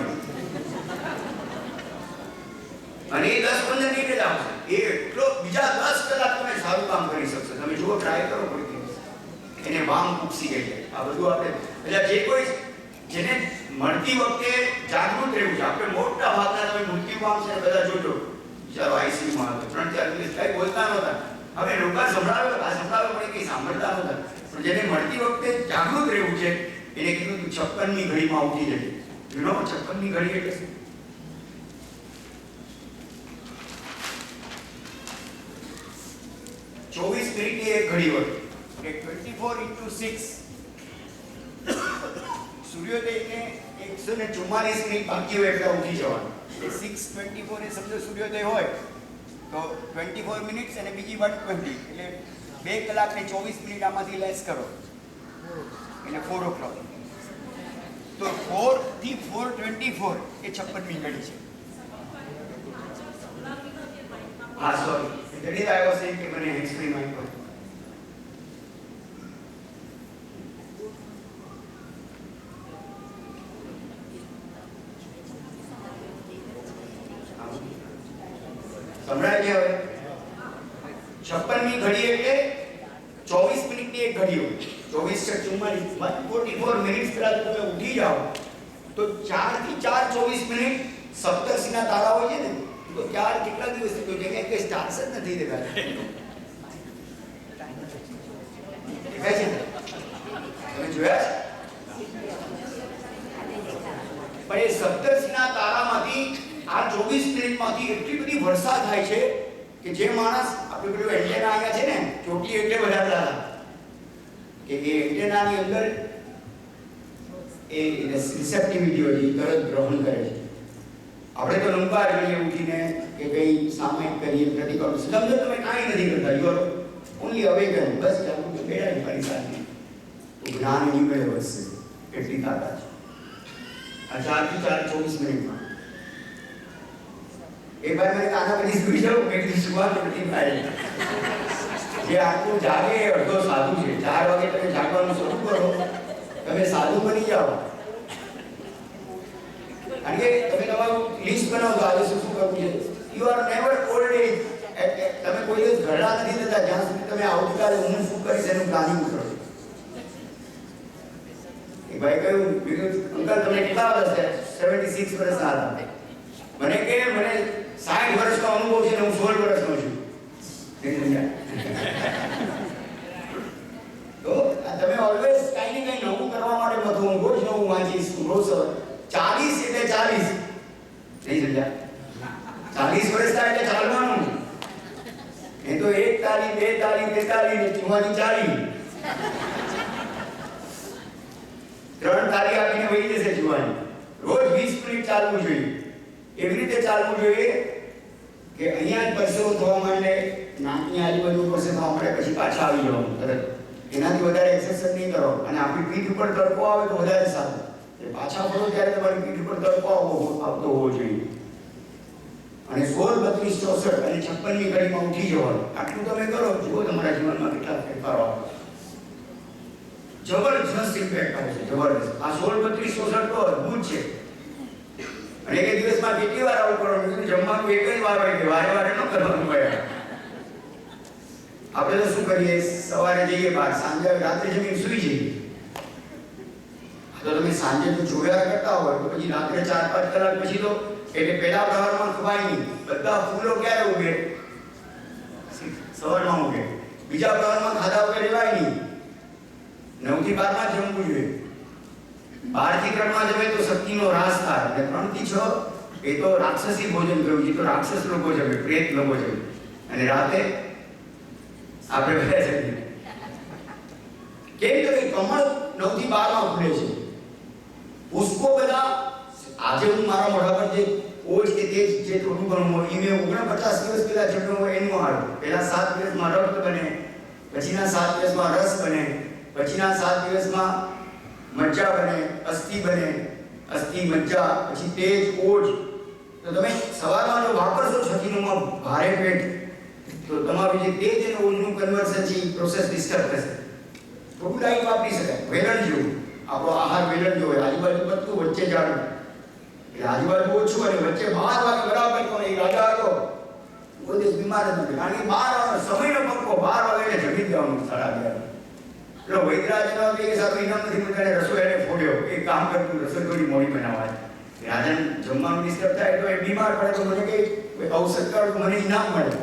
અને એ 10-15 મિનિટ જ આવશે. એ એટલો બીજા 10 કલાક તમે સારું કામ કરી શકશો. તમે જુઓ, ટ્રાય કરો કોઈ દિવસ. એને વામ ઉપસી ગઈ છે. આ બધું આપણે એટલે જે કોઈ જેને મળતી વખતે જાગૃત રહેવું છે. આપણે મોટા ભાગના તમે મૃત્યુ પામશે બધા જોજો, બિચારો આઈસીયુમાં હતો, 3-4 દિવસ કઈ બોલતા નહોતા. હવે લોકો સંભળાવ્યો પણ કંઈ સાંભળતા નહોતા. પણ જેને મળતી વખતે જાગૃત રહેવું છે એને કીધું તું 56મી ઘડીમાં ઉઠી જજે. યુ નો 56મી ઘડી એટલે શું? ચોવીસ મિનિટની એક ઘડી હોય એટલે 24 × 6 સૂર્યોદયને 144 મિનિટ બાકી હોય એટલે ઉઠી જવાનું. એટલે 6:24 એ સમજો સૂર્યોદય હોય તો 24 મિનિટ્સ અને બીજી 120 એટલે 2 કલાક ને 24 મિનિટ આમાંથી લેસ કરો એટલે 4 o'clock. તો 4 થી 4:24 એ 56મી ઘડી છે. હા sorry, that is I was saying કે મને હેન્ડસ્ફ્રી માઇક પર સંભળાય છે. હવે 56મી ઘડી એટલે 24 મિનિટની એક ઘડી હોય. 44 મિનિટ પહેલા જો તમે ઉઠી જાઓ તો 4 થી 4:24 મિનિટ સપ્તર્ષિના તારા હોય છે ને, તો 4 કેટલા દિવસ તો જગ્યાએ કઈ સ્ટાર્સ જ નથી દેખાતા. દેખાય છે તમે જોયા છે? પણ એ સપ્તર્ષિના તારામાંથી આ 24 મિનિટમાંથી એટલી બધી વર્ષા થાય છે કે જે માણસ આપણે પેલું એન્ટેના આવ્યા છે ને, ચોટી એટલે વધારતા હતા કે એ એન્ટેનાની અંદર એ રિસેપ્ટિવિટી હોય છે, તરત ગ્રહણ કરે છે. આપણે તો લંબા રહીએ ઉઠીને કે કંઈ સામાયિક કરીએ, પ્રતિકાર સમજો તમે કાંઈ નથી કરતા, યુ આર ઓનલી અવેકન. બસ ચાલુ તો બેડા મારી સાથે તો જ્ઞાન એની મેળે વધશે એટલી તાકાત છે. આ 4 થી 4:24 મિનિટમાં એક વાર મેં આના પછી સુઈ જાઉં કે સુવાનું નથી થાય. જે આટલું જાગે અડધો સાધુ છે. 4 વાગે તમે જાગવાનું શરૂ કરો, તમે સાધુ બની જાઓ. કારણ કે તમે તમારું લિસ્ટ બનાવો તો આજે શું કરવું છે. You are never old age. તમે કોઈ દિવસ ઘરડા નથી થતા જ્યાં સુધી તમે આવતીકાલે હું શું કરીશ એનું પ્લાનિંગ કરો. એક ભાઈ કહ્યું, અંકલ તમને કેટલા વર્ષ છે? 76 વર્ષના હતા. મને કે મને 60 વર્ષનો અનુભવ છે ને હું 16 વર્ષનો છું. તો તમે ઓલવેઝ કઈ ને કઈ નવું કરવા માટે બધું હું રોજ નવું વાંચીશ, રોજ 40 એટલે 40 નહીં સમજ્યા? 40 વર્ષ થાય એટલે ચાલવાનું. એ તો 1 તાળી 2 તાળી 3 તાળી ને 44 40 3 તાળી આપીને વહી જશે જુવાની. રોજ 20 મિનિટ ચાલવું જોઈએ. એવી રીતે ચાલવું જોઈએ કે અહીંયા જ પરસેવો થવા માંડે, નાક 5ની આજુબાજુ પડશે તો આપણે પછી પાછા આવી જવાનું તરત. એનાથી વધારે એક્સરસાઇઝ નહીં કરો. અને આપણી પીઠ ઉપર તડકો આવે તો વધારે સારું. એ પાછા ફરો ત્યારે તમારી પીઠ ઉપર તડકો આવતો હોવો જોઈએ. અને 16, 32, 64 અને 56ની ઘડીમાં ઉઠી જવાનું. આટલું તમે કરો, જુઓ તમારા જીવનમાં કેટલા ફેરફારો આવે. જબરજસ્ત ઇમ્પેક્ટ આવશે, જબરજસ્ત. આ 16, 32, 64 તો અદ્ભુત છે. અને એક દિવસમાં કેટલી વાર આવું કરવાનું? જમવાનું એક જ વાર હોય કે વારે વારે ન કરવાનું હોય. આપણે તો શું કરીએ, સવારે જઈએ બહાર, સાંજે રાત્રે જમીને સૂઈ જઈએ. તો તમે સાંજે જો જોયા કરતા હોય તો પછી રાત્રે 4-5 કલાક પછી તો એટલે પહેલા પ્રહરમાં ખવાય નહીં. બધા ફૂલો ક્યારે ઉગે? સવારમાં ઉગે. બીજા પ્રહરમાં ખાધા વગર રહેવાય નહીં. 9 થી 12 માં જમવું જોઈએ. 12 થી 3 માં જમે તો શક્તિનો રાસ થાય. અને 3 થી 6 એ તો રાક્ષસી ભોજન કહ્યું છે, તો રાક્ષસ લોકો જમે, પ્રેત લોકો જમે. અને રાતે આપણે બધા જમીએ. કેમ કે કમળ 9 થી 12 માં ખુલે છે. પુષ્પો બધા આજે હું મારા મોઢા પર જે ઓજ કે તેજ જે થોડું ઘણું હોય એ મેં 49 દિવસ પહેલા જમ્યું હોય એનું આવ્યું. પહેલા 7 દિવસમાં રક્ત બને, પછીના 7 દિવસમાં રસ બને, પછીના 7 દિવસમાં મજ્જા બને, અસ્થિ બને, અસ્થિ મજ્જા, પછી તેજ ઓજ. તો તમે સવારમાં જો વાપરશો 6 માં ભારે પેટ તો તમારું જે તેજ અને ઓજનું કન્વર્ઝન છે એ પ્રોસેસ ડિસ્ટર્બ થશે. થોડું લાઈટ વાપરી શકાય, વેલણ જેવું. આપણો આહાર વેલણ જેવો હોય, આજુબાજુ બધું વચ્ચે જાડું, એટલે આજુબાજુ ઓછું અને વચ્ચે 12 વાગે બરાબર કોને એ રાજા હતો કોઈ દિવસ બીમાર જ નથી. કારણ કે 12 સમયનો પક્કો 12 વાગે જમી દેવાનું 11:30. એટલે વૈદ્યરાજનો કે સારું ઇનામ નથી મળતા, રસોઈ એને ફોડ્યો. એક કામ કરતું, રસોઈ થોડી મોડી બનાવાય. રાજાને જમવાનું ડિસ્ટર્બ થાય તો એ બીમાર પડે તો મને કઈ ઔષધ કર તો મને ઇનામ મળે,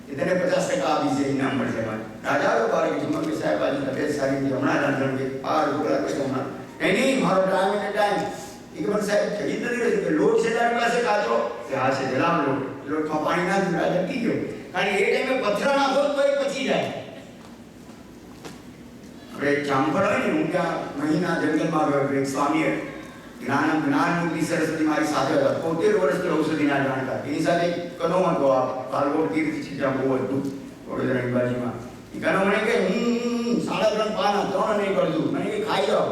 એ તને 50% આપી છે, ઇનામ મળશે. રાજા આવ્યો બાર કે જમવા કે સાહેબ આજે તબિયત સારી નથી, હમણાં રાંધણ કે આ રોકડા કે હમણાં નહીં, મારો ટાઈમ એટલે ટાઈમ. એ કે પણ સાહેબ થઈ નથી રહ્યું કે લોટ છે તારી પાસે કાચો કે હા છે જલામ લોટમાં પાણી નાખ્યું, રાજા પી ગયો. કારણ કે એ ટાઈમે પથરા નાખો તો એ પચી જાય. આપણે જામફળ હોય ને, હું ત્યાં મહીના જંગલમાં ગયો, એક સ્વામી જ્ઞાનમૂર્તિ સરસ્વતી મારી સાથે હતા. 73 વર્ષથી ઔષધિના જાણકાર. એની સાથે કનો હતો આ કાલકોટ તીર્થ છે જ્યાં બહુ હતું વડોદરાની બાજુમાં. એ કનો મને કે હું 3.5 પાન 3 નહીં કરતું, મને કે ખાઈ જાઓ.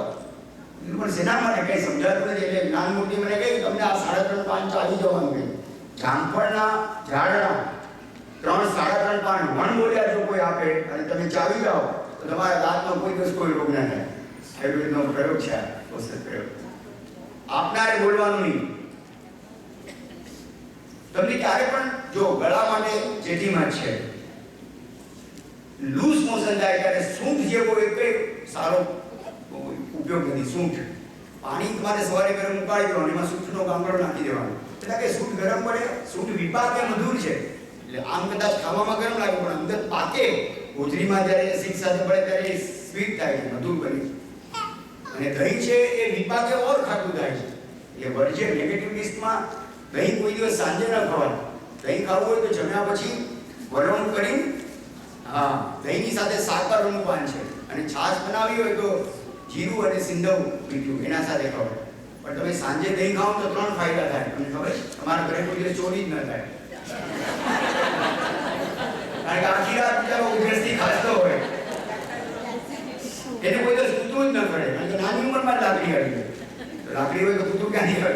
પણ સેના માટે કઈ સમજાતું નથી. એટલે જ્ઞાનમૂર્તિ મને કહે તમને આ 3.5 પાન ચાલી જવાનું કહે. જામફળના ઝાડના 3-3.5 પાન મણ બોલ્યા જો કોઈ આપે અને તમે ચાવી જાઓ તો તમારા દાંતમાં કોઈ દિવસ કોઈ રોગ ના થાય. આયુર્વેદનો પ્રયોગ છે, ઔષધ પ્રયોગ. આપનારે બોલવાનું નહીં. તમને ક્યારે પણ જો ગળા માટે જેઠીમાં છે, લૂઝ મોશન થાય ત્યારે સૂંઠ જેવો એક સારો ઉપયોગ નથી. સૂંઠ પાણી તમારે સવારે ગરમ ઉકાળી દેવાનું, એમાં સૂંઠનો ગાંગડો નાખી દેવાનો. એટલે કે સૂંઠ ગરમ પડે, સૂંઠ વિપાકે મધુર છે. એટલે આમ કદાચ ખાવામાં ગરમ લાગે પણ અંદર પાકે હોજરીમાં જ્યારે એસિડ સાથે પડે ત્યારે એ સ્વીટ થાય છે, મધુર બને. અને દહીં છે એ વિપાકે ઓર ખાટું થાય છે. એટલે વર્જે નેગેટિવ લિસ્ટમાં દહીં કોઈ દિવસ સાંજે ન ખવાય. દહીં ખાવું હોય તો જમ્યા પછી વલોણ કરી દહીંની સાથે સાકરનું પાન છે અને છાશ બનાવી હોય તો જીરું અને સિંધવ મીઠું એના સાથે ખવાય. પણ તમે સાંજે દહીં ખાઓ તો 3 ફાયદા થાય. તમને ખબર છે? તમારા ઘરે કોઈ દિવસ ચોરી જ ન થાય. કારણ કે આખી રાત બિચારો ઉધરસથી ખાતો હોય, એને કોઈ દિવસ કૂતરું જ ન કરે. કારણ કે નાની ઉંમરમાં લાકડી આવી ગઈ, લાકડી હોય તો કૂતરું ક્યાંથી કરે?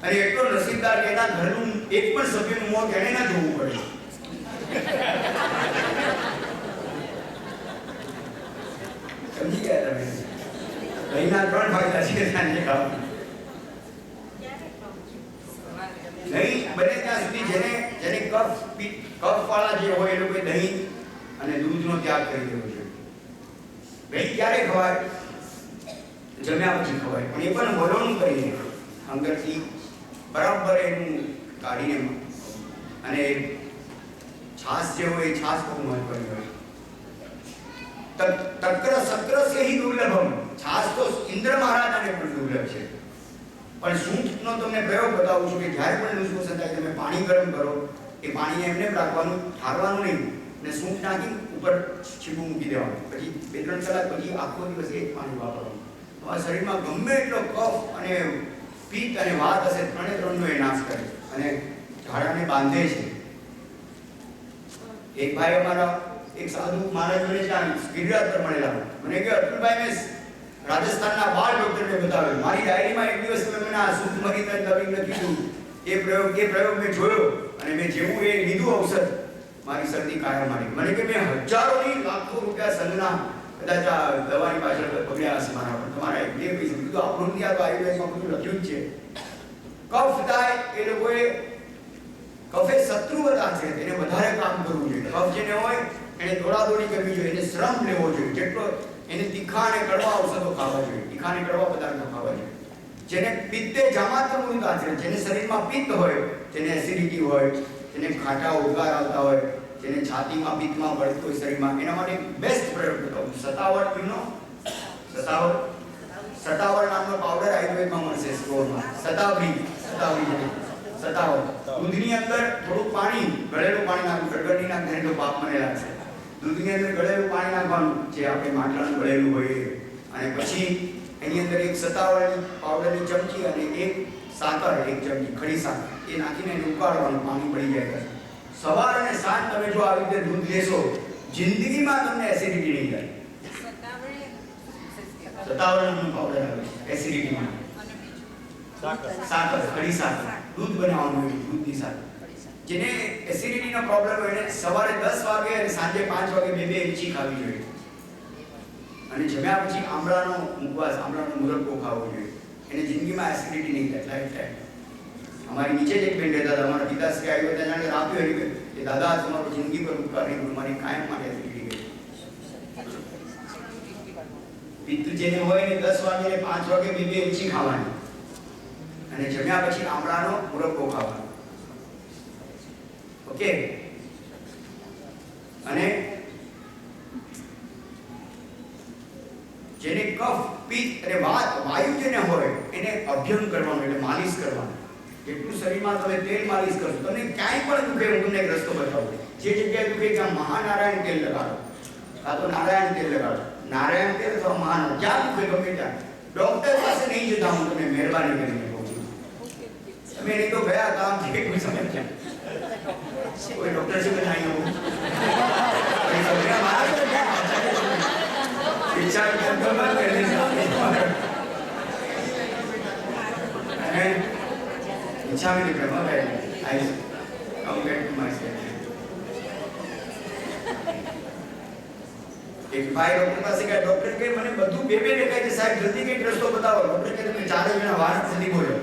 અને એટલો નસીબદાર કે એના ઘરનું એક પણ સભ્યનું મોત એને ના જોવું પડે. સમજી ગયા તમે? દહીંના 3 ફાયદા છે સાંજે ખાવા. દહીં બને ત્યાં સુધી જેને કફ વાળા જે હોય એ લોકો દહીં અને દૂધનો ત્યાગ કરી દેવો જોઈએ. દહીં ક્યારે ખવાય? જમ્યા પછી ખવાય, પણ એ પણ વલોણું કરીને અંદરથી બરાબર એનું કાઢીને. અને છાશ જે હોય એ છાશ બહુ મહત્વની હોય. તક્ર સક્ર સે હી દુર્લભમ. છાશ તો ઇન્દ્ર મહારાજાને પણ દુર્લભ છે. પણ સૂંઠનો તમને પ્રયોગ બતાવું છું કે જ્યારે પણ લૂઝ મોશન થાય તમે પાણી ગરમ કરો, એ પાણીને એમને રાખવાનું, ઠારવાનું નહીં, અને સૂંઠ નાખી ઉપર છીપું મૂકી દેવાનું. પછી 2-3 કલાક પછી આખો દિવસ એ જ પાણી વાપરવાનું. તમારા શરીરમાં ગમે એટલો કફ અને પિત્ત અને વાત હશે, 3નો એ નાશ કરે અને ઝાડાને બાંધે છે. એક ભાઈ અમારા એક સાધુ મહારાજ મને ત્યાં ગિરિરાજ પર મળેલા, મને કે અતુલભાઈ મેં રાજસ્થાનના બાળ ડોક્ટરને બતાવ્યું, મારી ડાયરીમાં એક દિવસ મને આ સુખમરી નવીન લખ્યું, એ પ્રયોગ મેં જોયો અને મેં જેવું એ લીધું ઔષધ, મારી શરદી કાયમ મારી. મને કે મેં હજારોની લાખો રૂપિયા સંઘના કદાચ આ દવાની પાછળ બગડ્યા હશે મારા, પણ તમારા એક બે પૈસા કીધું આપણું ત્યાં તો આયુર્વેદમાં બધું લખ્યું જ છે. કફ થાય એ લોકોએ કફે શત્રુવતા છે, તેને વધારે કામ કરવું જોઈએ. કફ જેને હોય એને દોડાદોડી કરવી જોઈએ, એને શ્રમ લેવો જોઈએ, જેટલો એને તીખા અને કડવા ઔષધો ખાવા જોઈએ, તીખા અને કડવા પદાર્થો ખાવા જોઈએ. જેને પિત્તે જામાત્ર મૂળતા છે, જેને શરીરમાં પિત્ત હોય, જેને એસિડિટી હોય, જેને ખાટા ઉદગાર આવતા હોય, જેને છાતીમાં પિત્તમાં બળતું હોય શરીરમાં, એના માટે બેસ્ટ પ્રયોગ બતાવું. સતાવર, સતાવર નામનો પાવડર આયુર્વેદમાં મળશે સ્ટોરમાં. સતાવર દૂધની અંદર થોડું પાણી, ગળેલું પાણી નાખવું, ગળગળની નાખીને તો પાપ મને લાગશે. દૂધની અંદર ગળેલું પાણી નાખવાનું, જે આપણે માટલાનું ગળેલું હોય, અને પછી એની અંદર એક સતાવર પાવડરની ચમચી અને એક સાકર, એક ચમચી ખડી સાકર, એ નાખીને એને ઉકાળવાનું, પાણી પડી જાય. સવાર અને સાંજ તમે જો આવી રીતે દૂધ લેશો, જિંદગીમાં તમને એસિડિટી નહીં થાય. સતાવર નામનો પાવડર આવે એસિડિટીમાં. સાકર, ખડી સાકર, દૂધ બનાવવાનું હોય, દૂધની સાકર. જેને એસિડિટીનો પ્રોબ્લેમ હોય એને સવારે 10 વાગે અને સાંજે 5 વાગે બે ઇંચી ખાવી જોઈએ. અને જમ્યા પછી આમળાનો મુખવાસ, આમળાનો મુરબ્બો ખાવો જોઈએ. એને જિંદગીમાં એસિડિટી નહીં થાય, લાઈફ ટાઈમ. અમારી નીચે જ એક બેન રહેતા હતા, અમારા પિતાશ્રી આવ્યો હતા, જાણે આપ્યું એની કે દાદા તમારો જિંદગી પર ઉપકાર નહીં, તમારી કાયમ માટે એસિડિટી ગઈ. પિત્ત જેને હોય ને 10 વાગે ને 5 વાગે બે ઇંચી ખાવાની, અને જમ્યા પછી આમળાનો મુરબ્બો ખાવાનો. ઓકે. અને જેને કફ, પિત્ત અને વાયુ જેને હોય એને અભ્યંગ કરવાનું, એટલે માલિશ કરવાનું. જેટલું શરીરમાં તમે તેલ માલિશ કરશો, તમને ક્યાંય પણ દુખે, હું તમને એક રસ્તો બતાવું. જે જગ્યાએ દુખે ત્યાં મહાનારાયણ તેલ લગાડો, કાં તો નારાયણ તેલ લગાડો. નારાયણ તેલ અથવા મહાનારાયણ, જ્યાં દુખે ગમે ત્યાં. ડોક્ટર પાસે નહીં જતા, હું તમને મહેરબાની કરીને કહું છું. તમે નહીં તો ગયા કામ છે કોઈ સમસ્યા, કોઈ ડોક્ટર છે કે નહીં આવું ઈચ્છા ઈચ્છા में निकल मैं आई कम गेट टू माय सेल्फ. एक भाई डॉक्टर પાસે ગયા, ડોક્ટર કે મને બધું બે દેખાય છે સાહેબ, જલ્દી કઈ રસ્તો બતાવો. ડોક્ટર કે તમે ચારે જણા વાર જલ્દી બોલો.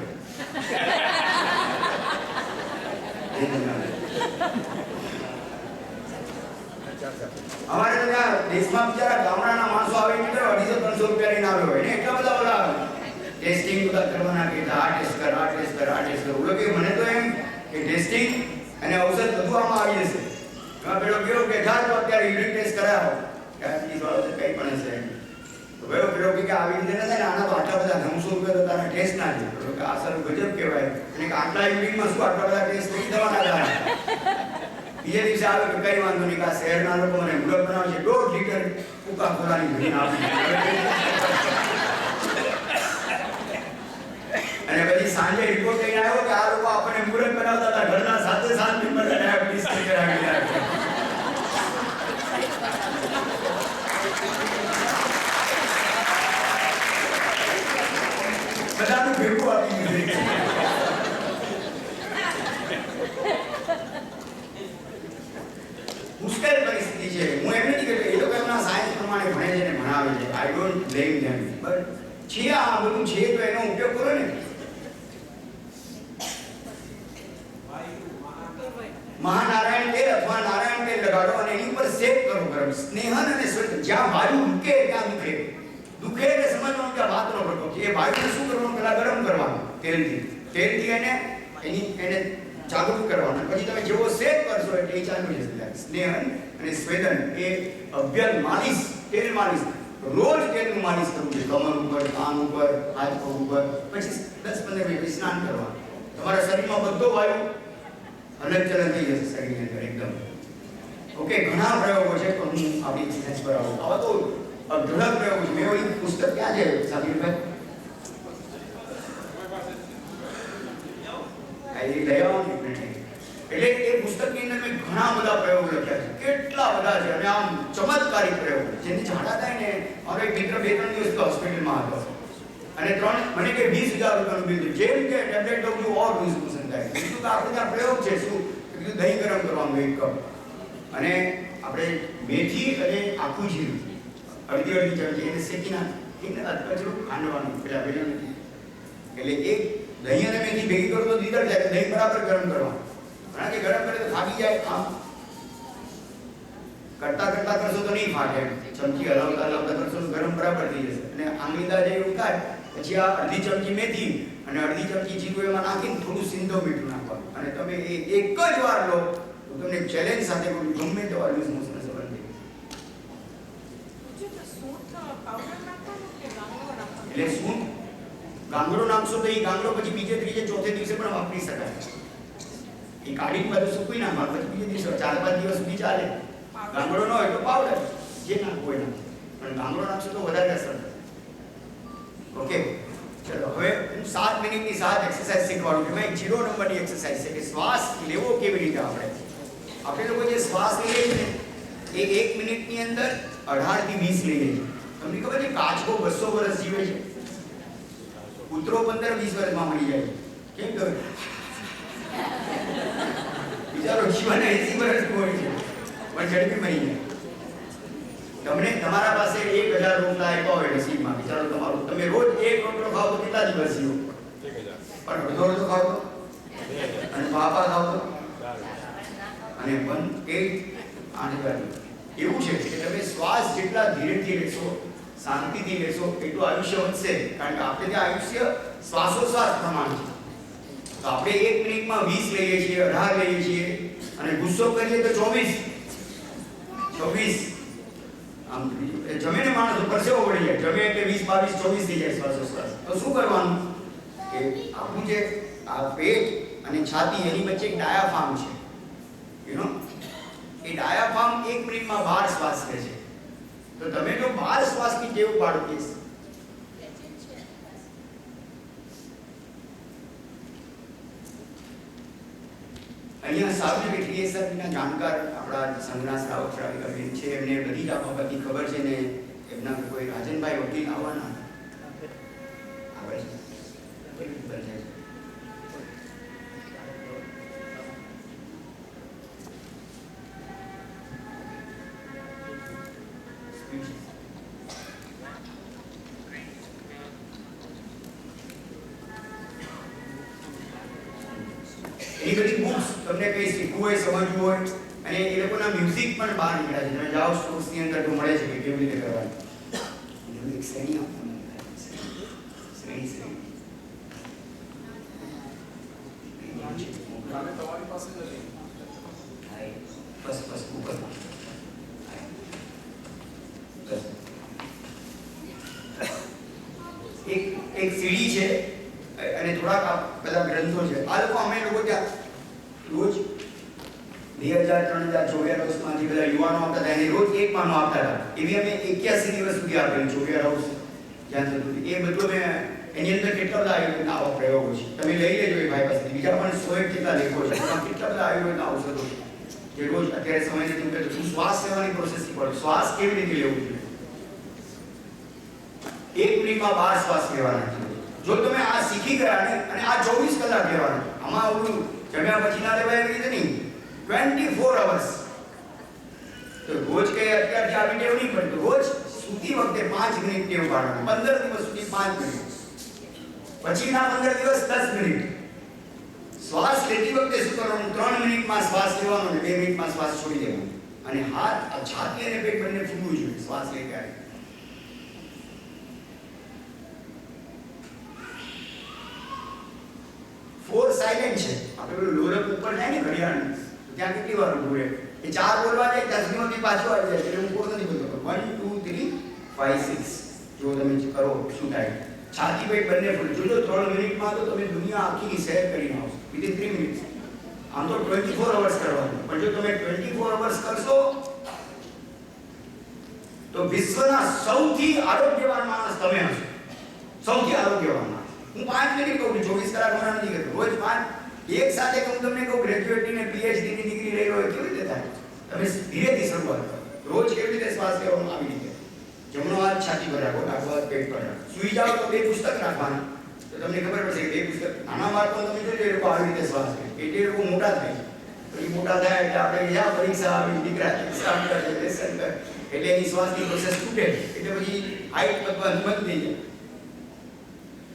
અમારે તો ત્યાં દેશમાં બિચારા ગામડાના માણસો આવે ને 250-300 રૂપિયા લઈને આવ્યો હોય, એને એટલા બધા ઓલા ટેસ્ટિંગ બધા કરવાના કે આ ટેસ્ટ કર, આ ટેસ્ટ કર, આ ટેસ્ટ કર. ઓલો કે મને તો એમ કે ટેસ્ટિંગ અને ઔષધ બધું આમાં આવી જશે. એમાં પેલો કેવો કે જા તો અત્યારે યુરિન ટેસ્ટ કરાવો, કે આ ચીજ વાળો કંઈ પણ હશે. તો પેલો કે આવી રીતે ન થાય ને, આના તો આટલા બધા 900 રૂપિયા તો તારા ટેસ્ટ ના છે. કે આ સર ગજબ કહેવાય. અને આટલા યુરિનમાં શું આટલા બધા ટેસ્ટ થઈ જવાના હતા. બીજે દિવસે આવે કે કઈ વાંધો નહીં, આ શહેરના લોકો મને મુરબ બનાવે છે, 1.5 લીટર કુકા ખોરાની ભરી આપી. અને પછી સાંજે રિપોર્ટ લઈને આવ્યો કે આ લોકો આપણને મુરત બનાવતા હતા, ઘરના સાથે મેમ્બર ડાયાબિટીસ થઈ ગયા. બધાનું ભેગું આપી દીધું. મુશ્કેલ પરિસ્થિતિ છે. હું એમ નથી કહેતો, એ લોકો એમના સાયન્સ પ્રમાણે ભણે છે ને ભણાવે છે. I don't blame them, but છે આ બધું છે તો એનો ઉપયોગ કરો ને. મહાનારાયણ તેલ અથવા નારાયણ તેલ લગાડો અને એની ઉપર સેક કરો ગરમ. સ્નેહન અને સ્વેદ, જ્યાં વાયુ દુખે ત્યાં દુખે. દુખે એટલે સમજવાનું કે વાતનો પડતો છે. એ વાયુને શું કરવાનું? પહેલા ગરમ કરવાનું તેલથી એને જાગૃત કરવાનું. પછી તમે જેવો સેક કરશો એટલે એ ચાલુ જશે. સ્નેહન અને સ્વેદન એ અભ્યંગ માલિશ, તેલ માલિશ. રોજ તેલનું માલિશ કરવું છે, કમર ઉપર, કાન ઉપર, હાથ પગ ઉપર. પછી 10-15 મિનિટ સ્નાન કરવાનું. તમારા શરીરમાં બધો વાયુ હલનચલન થઈ જશે શરીરની અંદર એકદમ. ઓકે, ઘણા પ્રયોગો છે, પણ હું આપણી ચીજ પર આવું. આવા તો અઢળક પ્રયોગો છે. મેં ઓલી પુસ્તક ક્યાં છે સાબીરભાઈ? લઈ આવો ને. એટલે એ પુસ્તકની અંદર મેં ઘણા ઘણા બધા પ્રયોગો લખ્યા છે, કેટલા બધા છે, અને આમ ચમત્કારિક પ્રયોગો જેની ઝાડા થાય ને. મારો એક મિત્ર 2-3 દિવસ તો હોસ્પિટલમાં હતો અને મને કે 20,000 રૂપિયાનું બિલ થયું. જેમ કે ટેબ્લેટ લઉં છું ઓર લૂઝ મોશન થાય. કીધું કે આપણે ત્યાં પ્રયોગ છે શું? કીધું દહીં ગરમ કરવાનું 1 કપ અને આપણે મેથી અને આખું જીરું અડધી ચમચી એને શેકી નાખીને અધકચરું ખાંડવાનું પેલા નથી. એટલે એક દહીં અને મેથી ભેગી કરો તો દીદર જાય. દહીં બરાબર ગરમ કરવાનું, કારણ કે ગરમ કરે તો ફાટી જાય. આમ કરતા કરશો તો નહીં ફાટે. ચમચી હલાવતા કરશો તો ગરમ બરાબર થઈ જશે. અને આંગળીદા જે એવું થાય પછી આ અડધી ચમચી મેથી અને અડધી ચમચી જીરું એમાં નાખીને થોડું સિંધો મીઠું નાખવાનું અને તમે એ એક જ વાર લો તો તમને ચેલેન્જ સાથે કહું ગમે તેવા લૂઝ મોશન સંબંધ થઈ. એટલે શું ગાંગડો નાખશો તો એ ગાંગડો પછી બીજે ત્રીજે ચોથે દિવસે પણ વાપરી શકાય. એ કાઢીને બધું સૂકવી નાખવાનું, પછી બીજે દિવસે 4-5 દિવસ સુધી ચાલે. ગાંગડો ન હોય તો પાવડર જે નાખવું હોય નાખો, પણ ગાંગડો નાખશો તો વધારે અસર થાય. ઓકે, ચલો હવે હું 7 મિનિટની 7 એક્સરસાઇઝ શીખવાડું છું. એમાં 0 નંબરની એક્સરસાઇઝ છે કે શ્વાસ લેવો કેવી રીતે. આપણે લોકો જે શ્વાસ લઈએ છીએ ને એ 1 મિનિટની અંદર 18 થી 20 લઈએ છીએ. તમને ખબર છે કાચબો 200 વર્ષ જીવે છે, કૂતરો 15-20 વર્ષમાં મરી જાય છે. કેમ ખબર? બિચારો જીવન 80 વર્ષ હોય છે પણ ઝડપી મરી જાય. તમને તમારા પાસે 1000 રોટલા આપ્યા હોય નસીબમાં, વિચારો તમારું, તમે રોજ 1 રોટલો ખાઓ તો કેટલા દિવસ જીવો? 1000. પણ અડધો ખાઓ તો અને પાપા ખાઓ તો અને 8,000. એવું છે કે તમે શ્વાસ જેટલા ધીરેથી લેશો, શાંતિથી લેશો, એટલું આયુષ્ય વધશે. કારણ કે આપણે ત્યાં આયુષ્ય શ્વાસોશ્વાસ પ્રમાણ છે. તો આપણે 1 મિનિટમાં 20 લઈએ છીએ, 18 લઈએ છીએ અને ગુસ્સો કરીએ તો 24. આમ જમીને માણસો પરસેવો પડી જાય. જમે એટલે 20, 22, 24 થઈ જાય શ્વાસોશ્વાસ. તો શું કરવાનું કે આપણું જે આ પેટ અને છાતી એની વચ્ચે એક ડાયાફ્રામ છે, યુ નો. એ ડાયાફ્રામ 1 મિનિટમાં 12 શ્વાસ લે છે. તો તમે જો 12 શ્વાસની ટેવ પાડો કે અહીંયા સાર્વજનિક ટીએસઆરપીના જાણકાર આપણા સંઘના શ્રાવક શ્રાવિકાબેન છે, એમને બધી જ આ બાબતની ખબર છે ને એમના કોઈ રાજનભાઈ વકીલ આવવાના આવે છે. એ બધી બુક્સ તમને કઈ શીખવું હોય, સમજવું હોય, અને એ લોકોના મ્યુઝિક પણ બહાર નીકળ્યા છે. તમે જાઓ સ્ટોર્સની અંદર તો મળે છે કે કેવી રીતે કરવાનું. એક શ્રેણી આપવાનું, શ્રેણી તમારી પાસે જ બસ ઉપર એક સીડી છે અને થોડાક બધા ગ્રંથો છે. આ લોકો અમે લોકો ત્યાં રોજ 2000, 3000, 24 માંથી બધા યુવાનો આવતા હતા, એને રોજ એક પાનો આપતા હતા. એવી અમે 81 દિવસ સુધી આપેલું 24 હાઉસ જ્યાં સુધી. એ બધું અમે એની અંદર કેટલા બધા આયુર્વેદના આવા પ્રયોગો છે. તમે લઈ લેજો એ ભાઈ પાસેથી. બીજા પણ 100 જેટલા લેખો છે, એમાં કેટલા બધા આયુર્વેદના ઔષધો છે જે રોજ અત્યારે સમય નથી કે તું શ્વાસ લેવાની પ્રોસેસ શીખવાડો. શ્વાસ કેવી રીતે લેવું જોઈએ. 1 મિનિટમાં 12 શ્વાસ લેવાના છે. જો તમે આ શીખી ગયા ને અને આ 24 કલાક લેવાનું, આમાં ઓલું જમ્યા પછી ના લેવાય એવી રીતે નહીં, 24 અવર્સ. તો રોજ કે અત્યારથી આવી ટેવ નહીં પડતું. રોજ સૂતી વખતે 5 મિનિટ ટેવ પાડવાની, 15 દિવસ સુધી 5 મિનિટ, પછીના 15 દિવસ 10 મિનિટ. શ્વાસ લેતી વખતે શું કરવાનું, 3 મિનિટમાં શ્વાસ લેવાનો અને 2 મિનિટમાં શ્વાસ છોડી દેવાનો. અને હાથ, છાતી અને પેટ બંને ફૂલવું જોઈએ શ્વાસ લે ત્યારે. ફોર સાયલેન્ટ છે. આપણે લોરક ઉપર જાય ને ઘડિયાળ, ત્યાં કેટલી વાર ઊભું રહે. એ 4 બોલવા જાય ત્યાં સુધીમાંથી પાછો આવી જાય. એટલે હું ફોર નથી બોલતો. 1, 2, 3, 5, 6 જો તમે કરો શું થાય. છાતી પેટ બંને ફૂલ. જોજો 3 મિનિટમાં તો તમે દુનિયા આખીની સૈર કરીને આવશો. Within 3 minute. આમ તો 24 અવર્સ કરવાનું, પણ જો તમે 24 અવર્સ કરશો તો વિશ્વના સૌથી આરોગ્યવાન માણસ તમે હશો. સૌથી આરોગ્યવાન માણસ. હું 5 મિનિટ કહું છું, 24 કલાક મને નથી કરતો. રોજ 5 એક સાથે હું તમને કહું ગ્રેજ્યુએટની ને પીએચડી ની ડિગ્રી ઉતરી રહ્યો હોય કેવી રીતે થાય? તમે ધીરેથી શરૂઆત કરો. રોજ કેવી રીતે શ્વાસ લેવાનો? આવી રીતે જમણો હાથ છાતી પર રાખો, ડાબો હાથ પેટ પર રાખો. સૂઈ જાઓ તો 2 પુસ્તક રાખવાના, તો તમને ખબર પડશે કે 2 પુસ્તક. નાના બાળકો તમે જોજો એ લોકો આવી રીતે શ્વાસ લે, એટલે એ લોકો મોટા થાય છે. તો એ મોટા થાય એટલે આપણે યા પરીક્ષા આવી, દીકરા એક્ઝામ કરે, લેસન કરે, એટલે એની શ્વાસની પ્રોસેસ તૂટે, એટલે પછી હાઈટ વધવાનું બંધ થઈ જાય.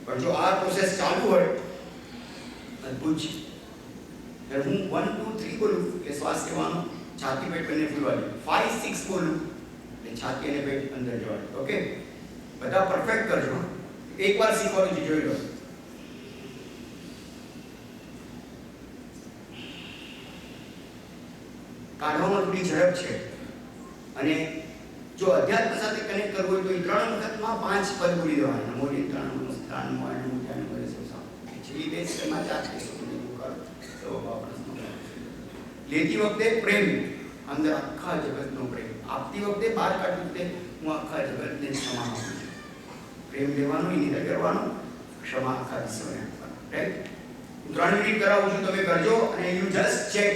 પણ જો આ પ્રોસેસ ચાલુ હોય, અદ્ભુત છે. એટલે હું 1 2 3 બોલું એટલે શ્વાસ લેવાનો, છાતી પેટ બંને ફૂલવા દે. 5 6 બોલું એટલે છાતી અને પેટ અંદર જવા દે. ઓકે, બધા પરફેક્ટ કરજો. એકવાર શીખવાનું છે, જોઈ લો. કાઢવામાં થોડી ઝડપ છે, અને જો અધ્યાત્મ સાથે કનેક્ટ કરવું હોય તો એ 3 વખતમાં 5 પદ બોલી દેવાના. મોડી 3 સ્થાન મોડ મુજાન કરે સોસા છેલ્લી 2 સેકન્ડમાં 4 સેકન્ડ કરો તો આપણે લેતી વખતે પ્રેમ, અંદર આખા જગતનો પ્રેમ. આપતી વખતે બહાર કાઢતી વખતે હું આખા જગતને ક્ષમા આપું છું. પ્રેમ લેવાનો, નિર્ણય કરવાનો, ક્ષમા આખા વિશ્વને આપવાનો. રાઈટ? હું 3 મિનિટ કરાવું છું, તમે કરજો અને યુ જસ્ટ ચેક.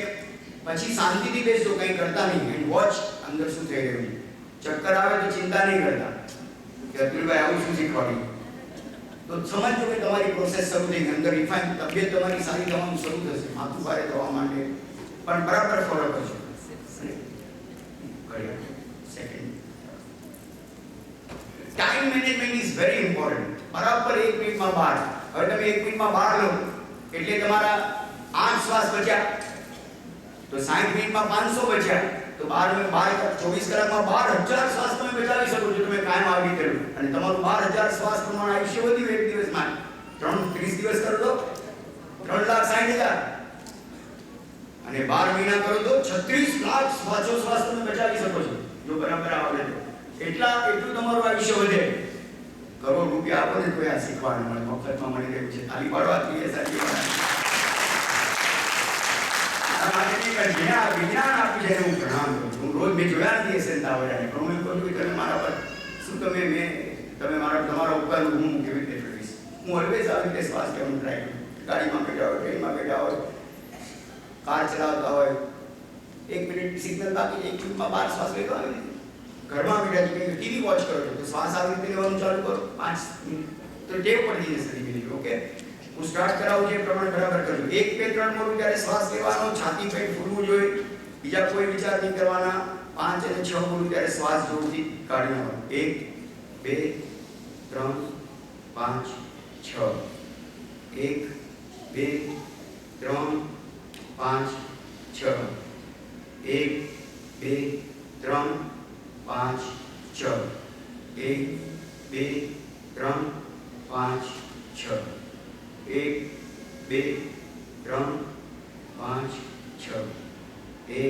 પછી શાંતિથી બેસજો, કંઈ કરતા નહીં, એન્ડ વોચ અંદર શું થઈ રહ્યું છે. ચક્કર આવે તો ચિંતા નહીં કરતા કે અતુલભાઈ આવું શું શીખવાડ્યું. તો સમજો કે તમારી પ્રોસેસ શરૂ થઈ ગઈ, અંદર રિફાઇન, તબિયત તમારી સારી થવાનું શરૂ થશે, માથું ભારે થવા માંડે, પણ બરાબર ફોલો કરજો. Second, time management is very important. બરાબર 1 મિનિટમાં 12. હવે તમે 1 મિનિટમાં 12 લો એટલે તમારા 8 શ્વાસ બચ્યા, તો 60 મિનિટમાં 500 બચ્યા, તો 12 24 કલાકમાં 12,000 શ્વાસ તમે બચાવી શકો છો. તમે કાયમ આવી કરો અને તમારું 12,000 શ્વાસ પ્રમાણે આયુષ્ય વધ્યું એક દિવસમાં. 30 દિવસ કરો તો 3,60,000, અને 12 મહિના કરો તો 36 લાખ શ્વાસ તમે બચાવી શકો છો, જો બરાબર આવડે તો. એટલું તમારું આયુષ્ય વધે. કરોડ રૂપિયા આપો ને તો આ શીખવાનું મળે, મફતમાં મળી રહ્યું છે. તાલી પાડવાથી સારી વિજ્ઞાન આપ્યું છે, હું પ્રણામ કરું છું. હું રોજ મેં જોયા નથી સંતાવડાને, પણ હું એમ કહું છું કે તમે મારા પર શું તમે તમારા ઉપર હું કેવી રીતે ફેરવીશ. હું ઓલવેઝ આવી રીતે શ્વાસ લેવાનું ટ્રાય કરું. ગાડીમાં બેઠા હોય, ટ્રેનમાં બેઠા હોય, કાર ચલાવતા હોય, 1 મિનિટ સિગ્નલ બાકી 1 મિનિટમાં 12 શ્વાસ લેતો આવી રીતે. ઘરમાં બેઠા છો, ટીવી વોચ કરો છો, તો શ્વાસ આવી રીતે લેવાનું ચાલુ કરો 5 મિનિટ, તો ટેવ પડી જશે ધીમે ધીમે. ઓકે, હું સ્ટાર્ટ કરાવું છું એ પ્રમાણે બરાબર કરજો. 1 2 3 બોલું ત્યારે શ્વાસ લેવાનો, છાતી પેટ ફૂલવું જોઈએ, બીજા કોઈ વિચાર નહીં કરવાના. 5 અને 6 બોલું ત્યારે શ્વાસ જોરથી કાઢી નાખવાનો. 1 2 3 5 6 1 2 3 5 6 1 2 3 5 6 1 2 3 5 6 1 2 3 5 6 1 2 3 5 6 1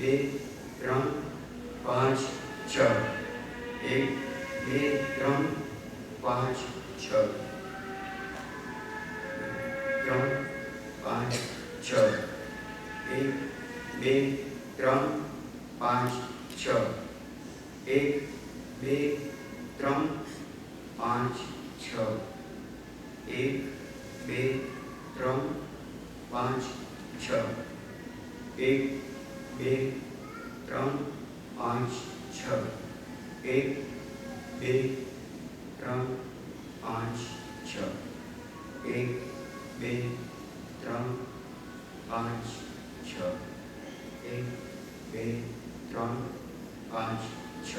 2 3 5 6 3 5 6 1 2 3 5 6 1 2 3 5 6 1 2 3 5 6 1 2 3 5 6 1 2 3 5 6 1 2 3 5 6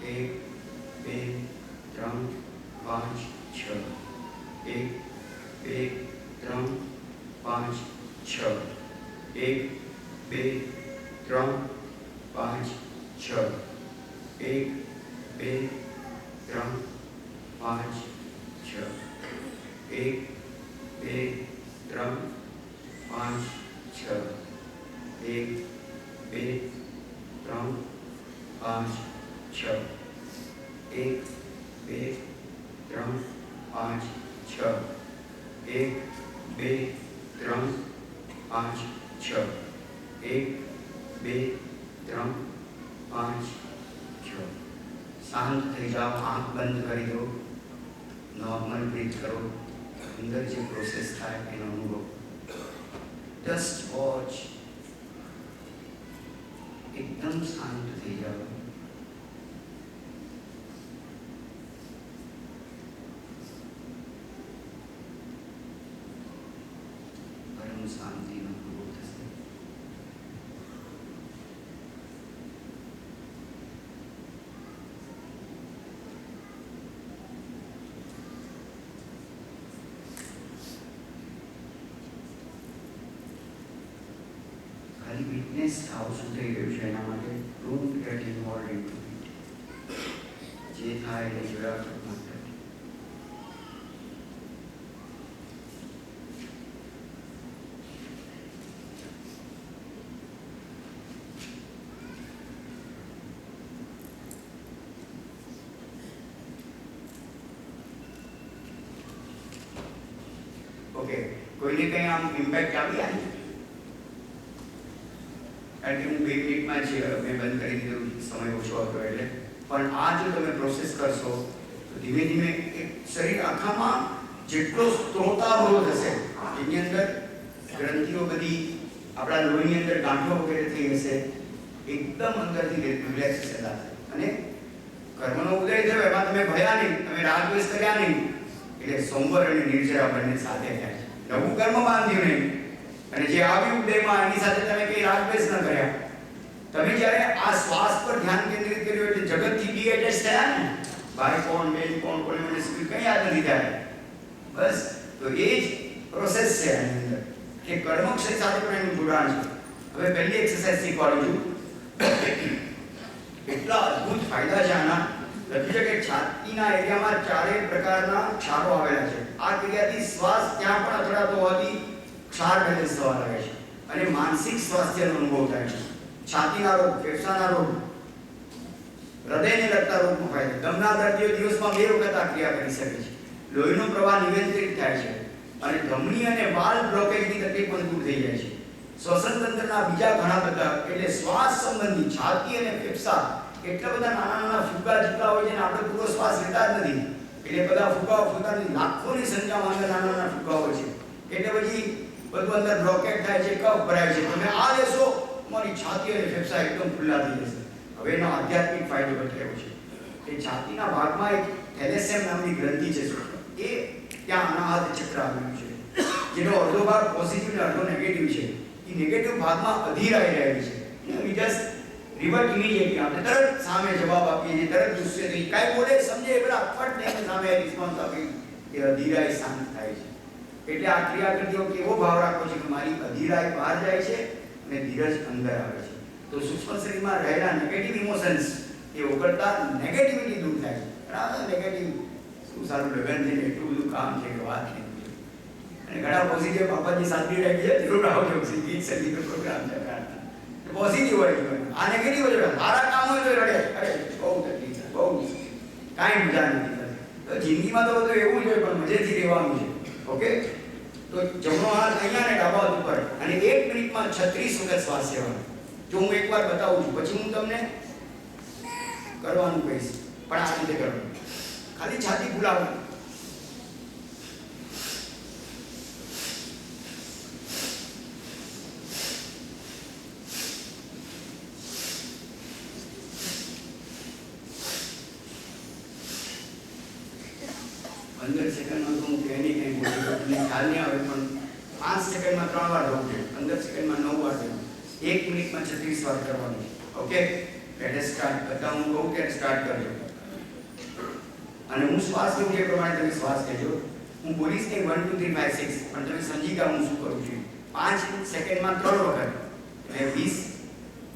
1 2 3 5 6 1 2 3 5 6 1 2 3 5 6 1 2 3 5 6 1 2 3 5 6 1 2 3 5 6 1 2 3 5 6 1 2 3 5 6 1 2 3 5 6 1 2 3 5 6. શાંત થઈ જાઓ, આંખ બંધ કરી દો, નોર્મલ બ્રીથ કરો, અંદર જે પ્રોસેસ થાય એનો અનુભવ. જસ્ટ વોચ એકદમ શાંત થઈ જાઓ. પરમ શાંતિનો અનુભવ થશે. ખાલી વિટનેસ થાવ શું થઈ રહ્યું છે એના માટે don't get involve into it. જે થાય એ જોયા માટે ઓકે. કોઈને કંઈ આમ ઇમ્પેક્ટ આવી આવી? કારણ કે હું 2 મિનિટમાં જ મેં બંધ કરી દીધું, સમય ઓછો હતો એટલે. પણ આ જો તમે પ્રોસેસ કરશો તો ધીમે ધીમે એક શરીર આખામાં જેટલો સ્ત્રોતાવરોધ હશે એની અંદર ગ્રંથિઓ બધી આપણા લોહીની અંદર ગાંઠો વગેરે થઈ હશે, એકદમ અંદરથી રિલેક્સ થતા. અને કર્મનો ઉદય થયો એમાં તમે ભયા નહીં, તમે રાગદ્વેષ કર્યા નહીં, એટલે સોમવાર અને નિર્જરા બંને સાથે થયા છે. નવું કર્મ બાંધ્યું નહીં, અને જે આવ્યું ઉદયમાં એની સાથે તમે કઈ રાગદ્વેષ ન કર્યા. તમે જ્યારે આ શ્વાસ પર ધ્યાન કેન્દ્રિત કર્યું એટલે જગતથી ડીએટેચ થયા ને, ભાઈ કોણ બેન કોણ કોને મને શું કઈ યાદ નથી થાય. બસ તો એ જ પ્રોસેસ છે આની અંદર કે કર્મક્ષય સાથે પણ એનું જોડાણ છે. હવે પહેલી એક્સરસાઇઝ શીખવાડું છું. એટલા અદ્ભુત ફાયદા છે આના. લખ્યું છે કે છાતીના એરિયામાં 4 પ્રકારના ક્ષારો આવેલા છે. આ ક્રિયાથી શ્વાસ ત્યાં પણ અથડાતો હોવાથી ક્ષાર બેલેન્સ થવા લાગે છે અને માનસિક સ્વાસ્થ્યનો અનુભવ થાય છે. છાતીના રોગ, ફેફસાના રોગ, હૃદયને લગતા રોગનો ફાયદો. દમના દર્દીઓ દિવસમાં 2 વખત આ ક્રિયા કરી શકે છે. લોહીનો પ્રવાહ નિયંત્રિત થાય છે અને ધમની અને વાલ બ્લોકેજની તકલીફ પણ દૂર થઈ જાય છે. શ્વસન તંત્રના બીજા ઘણા બધા એટલે શ્વાસ સંબંધી છાતી અને ફેફસા એટલા બધા નાના નાના ફુગ્ગા જેટલા હોય છે ને આપણે પૂરો શ્વાસ લેતા જ નથી. એટલે બધા ફુગ્ગાઓ ફૂટવાની લાખોની સંખ્યામાં અંદર નાના નાના ફુગ્ગા હોય છે. એટલે પછી બધું અંદર બ્લોકેજ થાય છે, કફ ભરાય છે. તમે આ લેશો તમારી છાતી અને ફેફસા એકદમ ખુલ્લા થઈ જશે. હવે એનો આધ્યાત્મિક ફાયદો બતાવ્યો છે કે છાતીના ભાગમાં એક થેલેસેમ નામની ગ્રંથિ છે, એ ત્યાં અનાહત ચક્ર આવેલું છે, જેનો અડધો ભાગ પોઝિટિવ અને અડધો નેગેટિવ છે. એ નેગેટિવ ભાગમાં અધીરાઈ રહેલી છે. વી જસ્ટ રિવર્ટ ઇમિડિયેટલી આપણે તરત સામે જવાબ આપીએ છીએ, તરત ગુસ્સે થઈ કાંઈ બોલે સમજે એ બધા ફટ લઈને સામે રિસ્પોન્સ આપી એ અધીરાઈ શાંત થાય છે. એટલે આ ક્રિયા કરતી વખતે એવો ભાવ રાખવો છે કે મારી અધીરાઈ બહાર જાય છે અને ધીરજ અંદર આવે છે. તો સૂક્ષ્મ શરીરમાં રહેલા નેગેટિવ ઇમોશન્સ એ ઓગળતા નેગેટિવિટી દૂર થાય છે. ઘણા નેગેટિવ શું સારું લગન છે ને એટલું બધું કામ છે કે વાત નહીં. અને ઘણા પોઝિટિવ બાપાજી શાંતિ રાખી છે, જરૂર આવજો ગીત સંગીતનો પ્રોગ્રામ છે પોઝિટિવ હોય છે. આ નેગેટિવ હોય છે, સારા કામ હોય તો રડે, અરે બહુ તકલીફ છે, બહુ કાંઈ મજા નથી થતી. તો જિંદગીમાં તો બધું એવું જ હોય પણ મજેથી રહેવાનું છે. ઓકે, તો જમણો હાથ અહીંયા ને ડાબા હાથ ઉપર અને 1 મિનિટમાં 36 વખત શ્વાસ લેવાનો. જો હું એકવાર બતાવું છું પછી હું તમને કરવાનું કહીશ, પણ આ રીતે કરવાનું. ખાલી છાતી ફૂલાવવાની. અંદર સેકન્ડમાં તો હું કંઈ નહીં બોલું, તમને ખ્યાલ નહીં આવે, પણ 5 સેકન્ડમાં 3 વાર રહું છું, 15 સેકન્ડમાં 9 વાર રહું, 1 મિનિટમાં 36 વાર કરવાનું. Okay, late start. બધા હું કહું ત્યારે સ્ટાર્ટ કરજો અને હું શ્વાસ લઉં એ પ્રમાણે તમે શ્વાસ લેજો. હું બોલીશ નહીં 1 2 3 5 6, પણ તમે સમજી ગયા હું શું કરું છું. 5 સેકન્ડમાં 3 વખત એટલે 20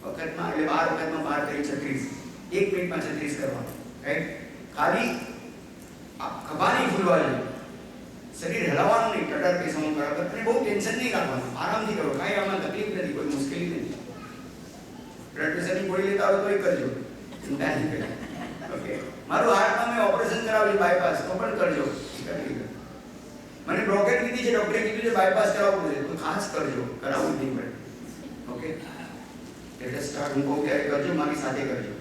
વખતમાં એટલે 12 વખતમાં 12 કરી 36, 1 મિનિટમાં 36 કરવાનું. રાઈટ? ખાલી ખભાની ફૂલવા જોઈએ, શરીર હલાવવાનું નહીં, ટટર કે સમૂહ બરાબર. અને બહુ ટેન્શન નહીં રાખવાનું, આરામથી કરો, કાંઈ આમાં તકલીફ નથી, કોઈ મુશ્કેલી નથી. બ્લડ પ્રેશરની ગોળી લેતા હોય તોય કરજો, ચિંતા નહીં કરજો. ઓકે, મારું હાર્ટમાં મેં ઓપરેશન કરાવ્યું બાયપાસ, તો પણ કરજો. મને બ્રોકેટ કીધી છે, ડોક્ટરે કીધું છે બાયપાસ કરાવવું પડે, તો ખાસ કરજો, કરાવવું જ નહીં પડે. ઓકે, એટલે સ્ટાર્ટ હું કહું ત્યારે કરજો, મારી સાથે કરજો.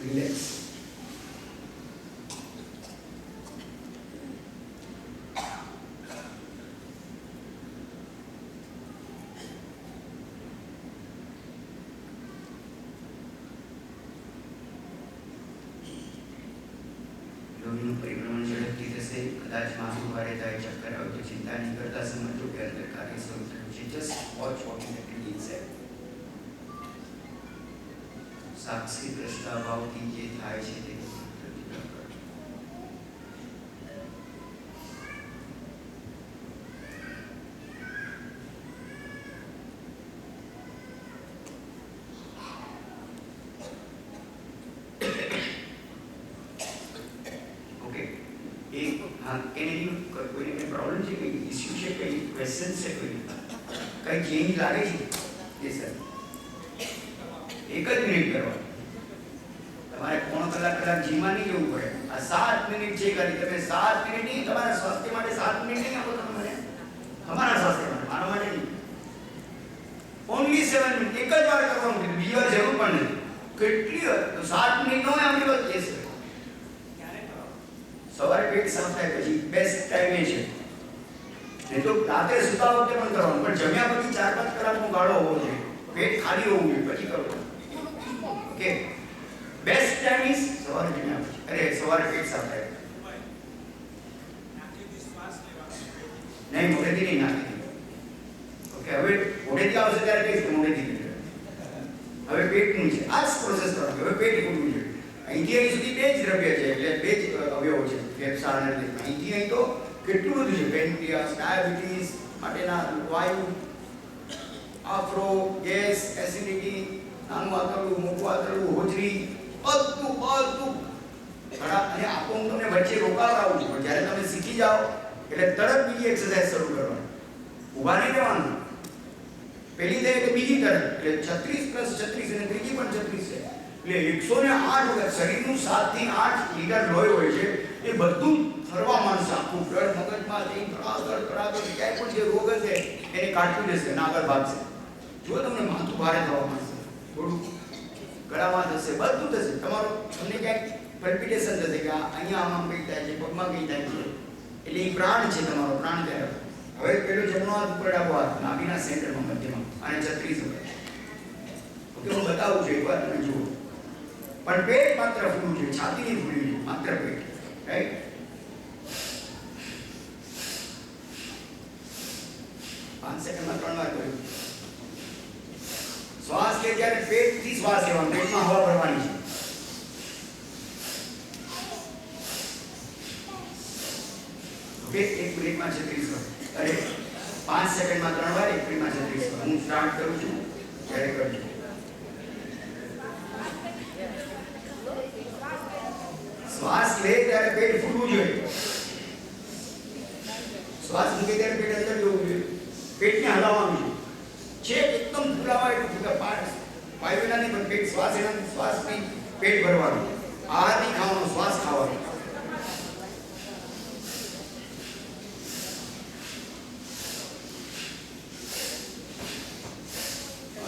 રિલેક્સ. લોહીનું પરિભ્રમણ ઝડપથી થશે. કદાચ માથું ભારે થાય, ચક્કર આવે તો ચિંતા નહીં કરતા, સમજો કે અંદર કાર્ય શરૂ થયું છે. Just watch what is happening inside. સાક્ષી દ્રષ્ટા ભાવથી જે થાય છે તે कोई प्रॉब्लम છે, કોઈ ઇશ્યુ છે, કોઈ ક્વેશ્ચન છે, કોઈ ચેન્જ લાગે છે? Yes sir. એક જ મિનિટ કરવા. તમારે પોણો કલાક જીમાં નહીં જવું પડે. આ 7 મિનિટ છે કરી તમે 7 મિનિટ નહીં, તમારા સ્વાસ્થ્ય માટે 7 મિનિટ નહીં આપો તમે મને, તમારા સ્વાસ્થ્ય માટે, મારા માટે નહીં. ઓનલી 7 મિનિટ એક જ વાર કરવાનું છે, બીજી વાર જરૂર પણ નથી. કેટલી વાર તો 7 મિનિટ નો હોય આપણી વાત. Yes sir. સવારે પેટ સાફ થાય પછી બેસ્ટ ટાઈમ એ છે. નહીં તો રાત્રે સુતા વખતે પણ કરવાનું, પણ જમ્યા પછી 4-5 કલાકનો ગાળો હોવો જોઈએ, પેટ ખાલી હોવું જોઈએ પછી કરવું. ઓકે, બેસ્ટ ટાઈમ ઇઝ સવારે જમ્યા પછી. અરે સવારે પેટ સાફ થાય. નહીં, મોઢેથી નહીં, નાખી. ઓકે, હવે મોઢેથી આવશે ત્યારે કહીશ કે મોઢેથી નહીં. હવે પેટનું છે, આ જ પ્રોસેસ કરવાની. હવે પેટ ખોલવું જોઈએ. અહીંથી અહીં સુધી બે જ દ્રવ્ય છે, એટલે બે જ અવયવો છે, ફેફસા અને હૃદય. અહીંથી અહીં તો કેટલું બધું છે. પેન્ક્રિયાસ, ડાયાબિટીસ માટેના વાયુ, આફરો, ગેસ, એસિડિટી, નાનું આંતરડું, મોટું આંતરડું, હોજરી, બધું ઘણા. અને આપો હું તમને વચ્ચે રોકાવડાવું છું, પણ જ્યારે તમે શીખી જાઓ એટલે તરત બીજી એક્સરસાઇઝ શરૂ કરવાની. ઊભા નહીં રહેવાનું. પહેલી થાય એટલે બીજી તરત, એટલે 36 + 36 અને ત્રીજી પણ 36 છે. એટલે 108 વખત. શરીરનું 7 થી 8 લીટર લોહી હોય છે, એ બધું ફરવા માંડશે. આખું બ્લડ મગજમાં જઈ ધડાધડ ક્યાંય પણ જે રોગ હશે એને કાઢી દેશે અને આગળ ભાગશે. જો તમને માથું ભારે થવા માંડશે, થોડું ગળામાં થશે, બધું થશે. તમારું તમને ક્યાંક પલ્પિટેશન થશે કે અહીંયા આમાં કંઈ થાય છે, પગમાં કંઈ થાય છે, એટલે એ પ્રાણ છે તમારો, પ્રાણ ત્યારે. હવે પેલો જમણો હાથ ઉપર ડાબો હાથ, નાભીના સેન્ટરમાં મધ્યમાં, અને 36 વખત. ઓકે, હું બતાવું છું એકવાર, તમે જુઓ. પણ પેટ માત્ર ફૂલવું જોઈએ, છાતી નહીં ફૂલવી જોઈએ, માત્ર પેટ. રાઈટ? પાંચ સેકન્ડમાં 3 વાર કર્યું. શ્વાસ લે ત્યારે પેટથી શ્વાસ લેવાનો, પેટમાં હવા ભરવાની છે. ઓકે, 1 મિનિટમાં 36 વાર. અરે 5 સેકન્ડમાં 3 વાર, 1 મિનિટમાં 36 વાર. હું સ્ટાર્ટ કરું છું ત્યારે કરજો. શ્વાસ લે ત્યારે પેટ ફૂલવું જોઈએ. શ્વાસ મૂકે ત્યારે પેટ અંદર જવું જોઈએ. પેટને હલાવવાનું છે. છેક એકદમ ફૂલાવા એટલું ફૂલા. વાયુના નહીં, પણ પેટ શ્વાસ એના શ્વાસથી પેટ ભરવાનું. આહાર નહીં ખાવાનો, શ્વાસ ખાવાનો.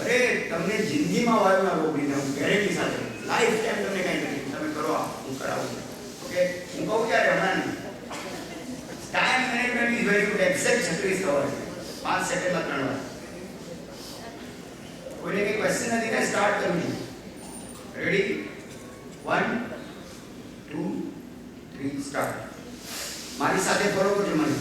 અરે તમને જિંદગીમાં વાયુના રોગ નહીં થાય, ગેરંટી સાથે. લાઈફ ટાઈમ તમને કઈ નથી. તમે કરો, હું કરાવું છું. ઓકે, હું કહું ત્યારે હમણાં નહીં. Time management is very good. Exact 36 થવા છે. 5 સેકન્ડમાં 3 વાર. કોઈને કઈ ક્વેશ્ચન નથી ને? સ્ટાર્ટ કરું છું. રેડી? 1 2 3 સ્ટાર્ટ. મારી સાથે ફોલો કરજો મને.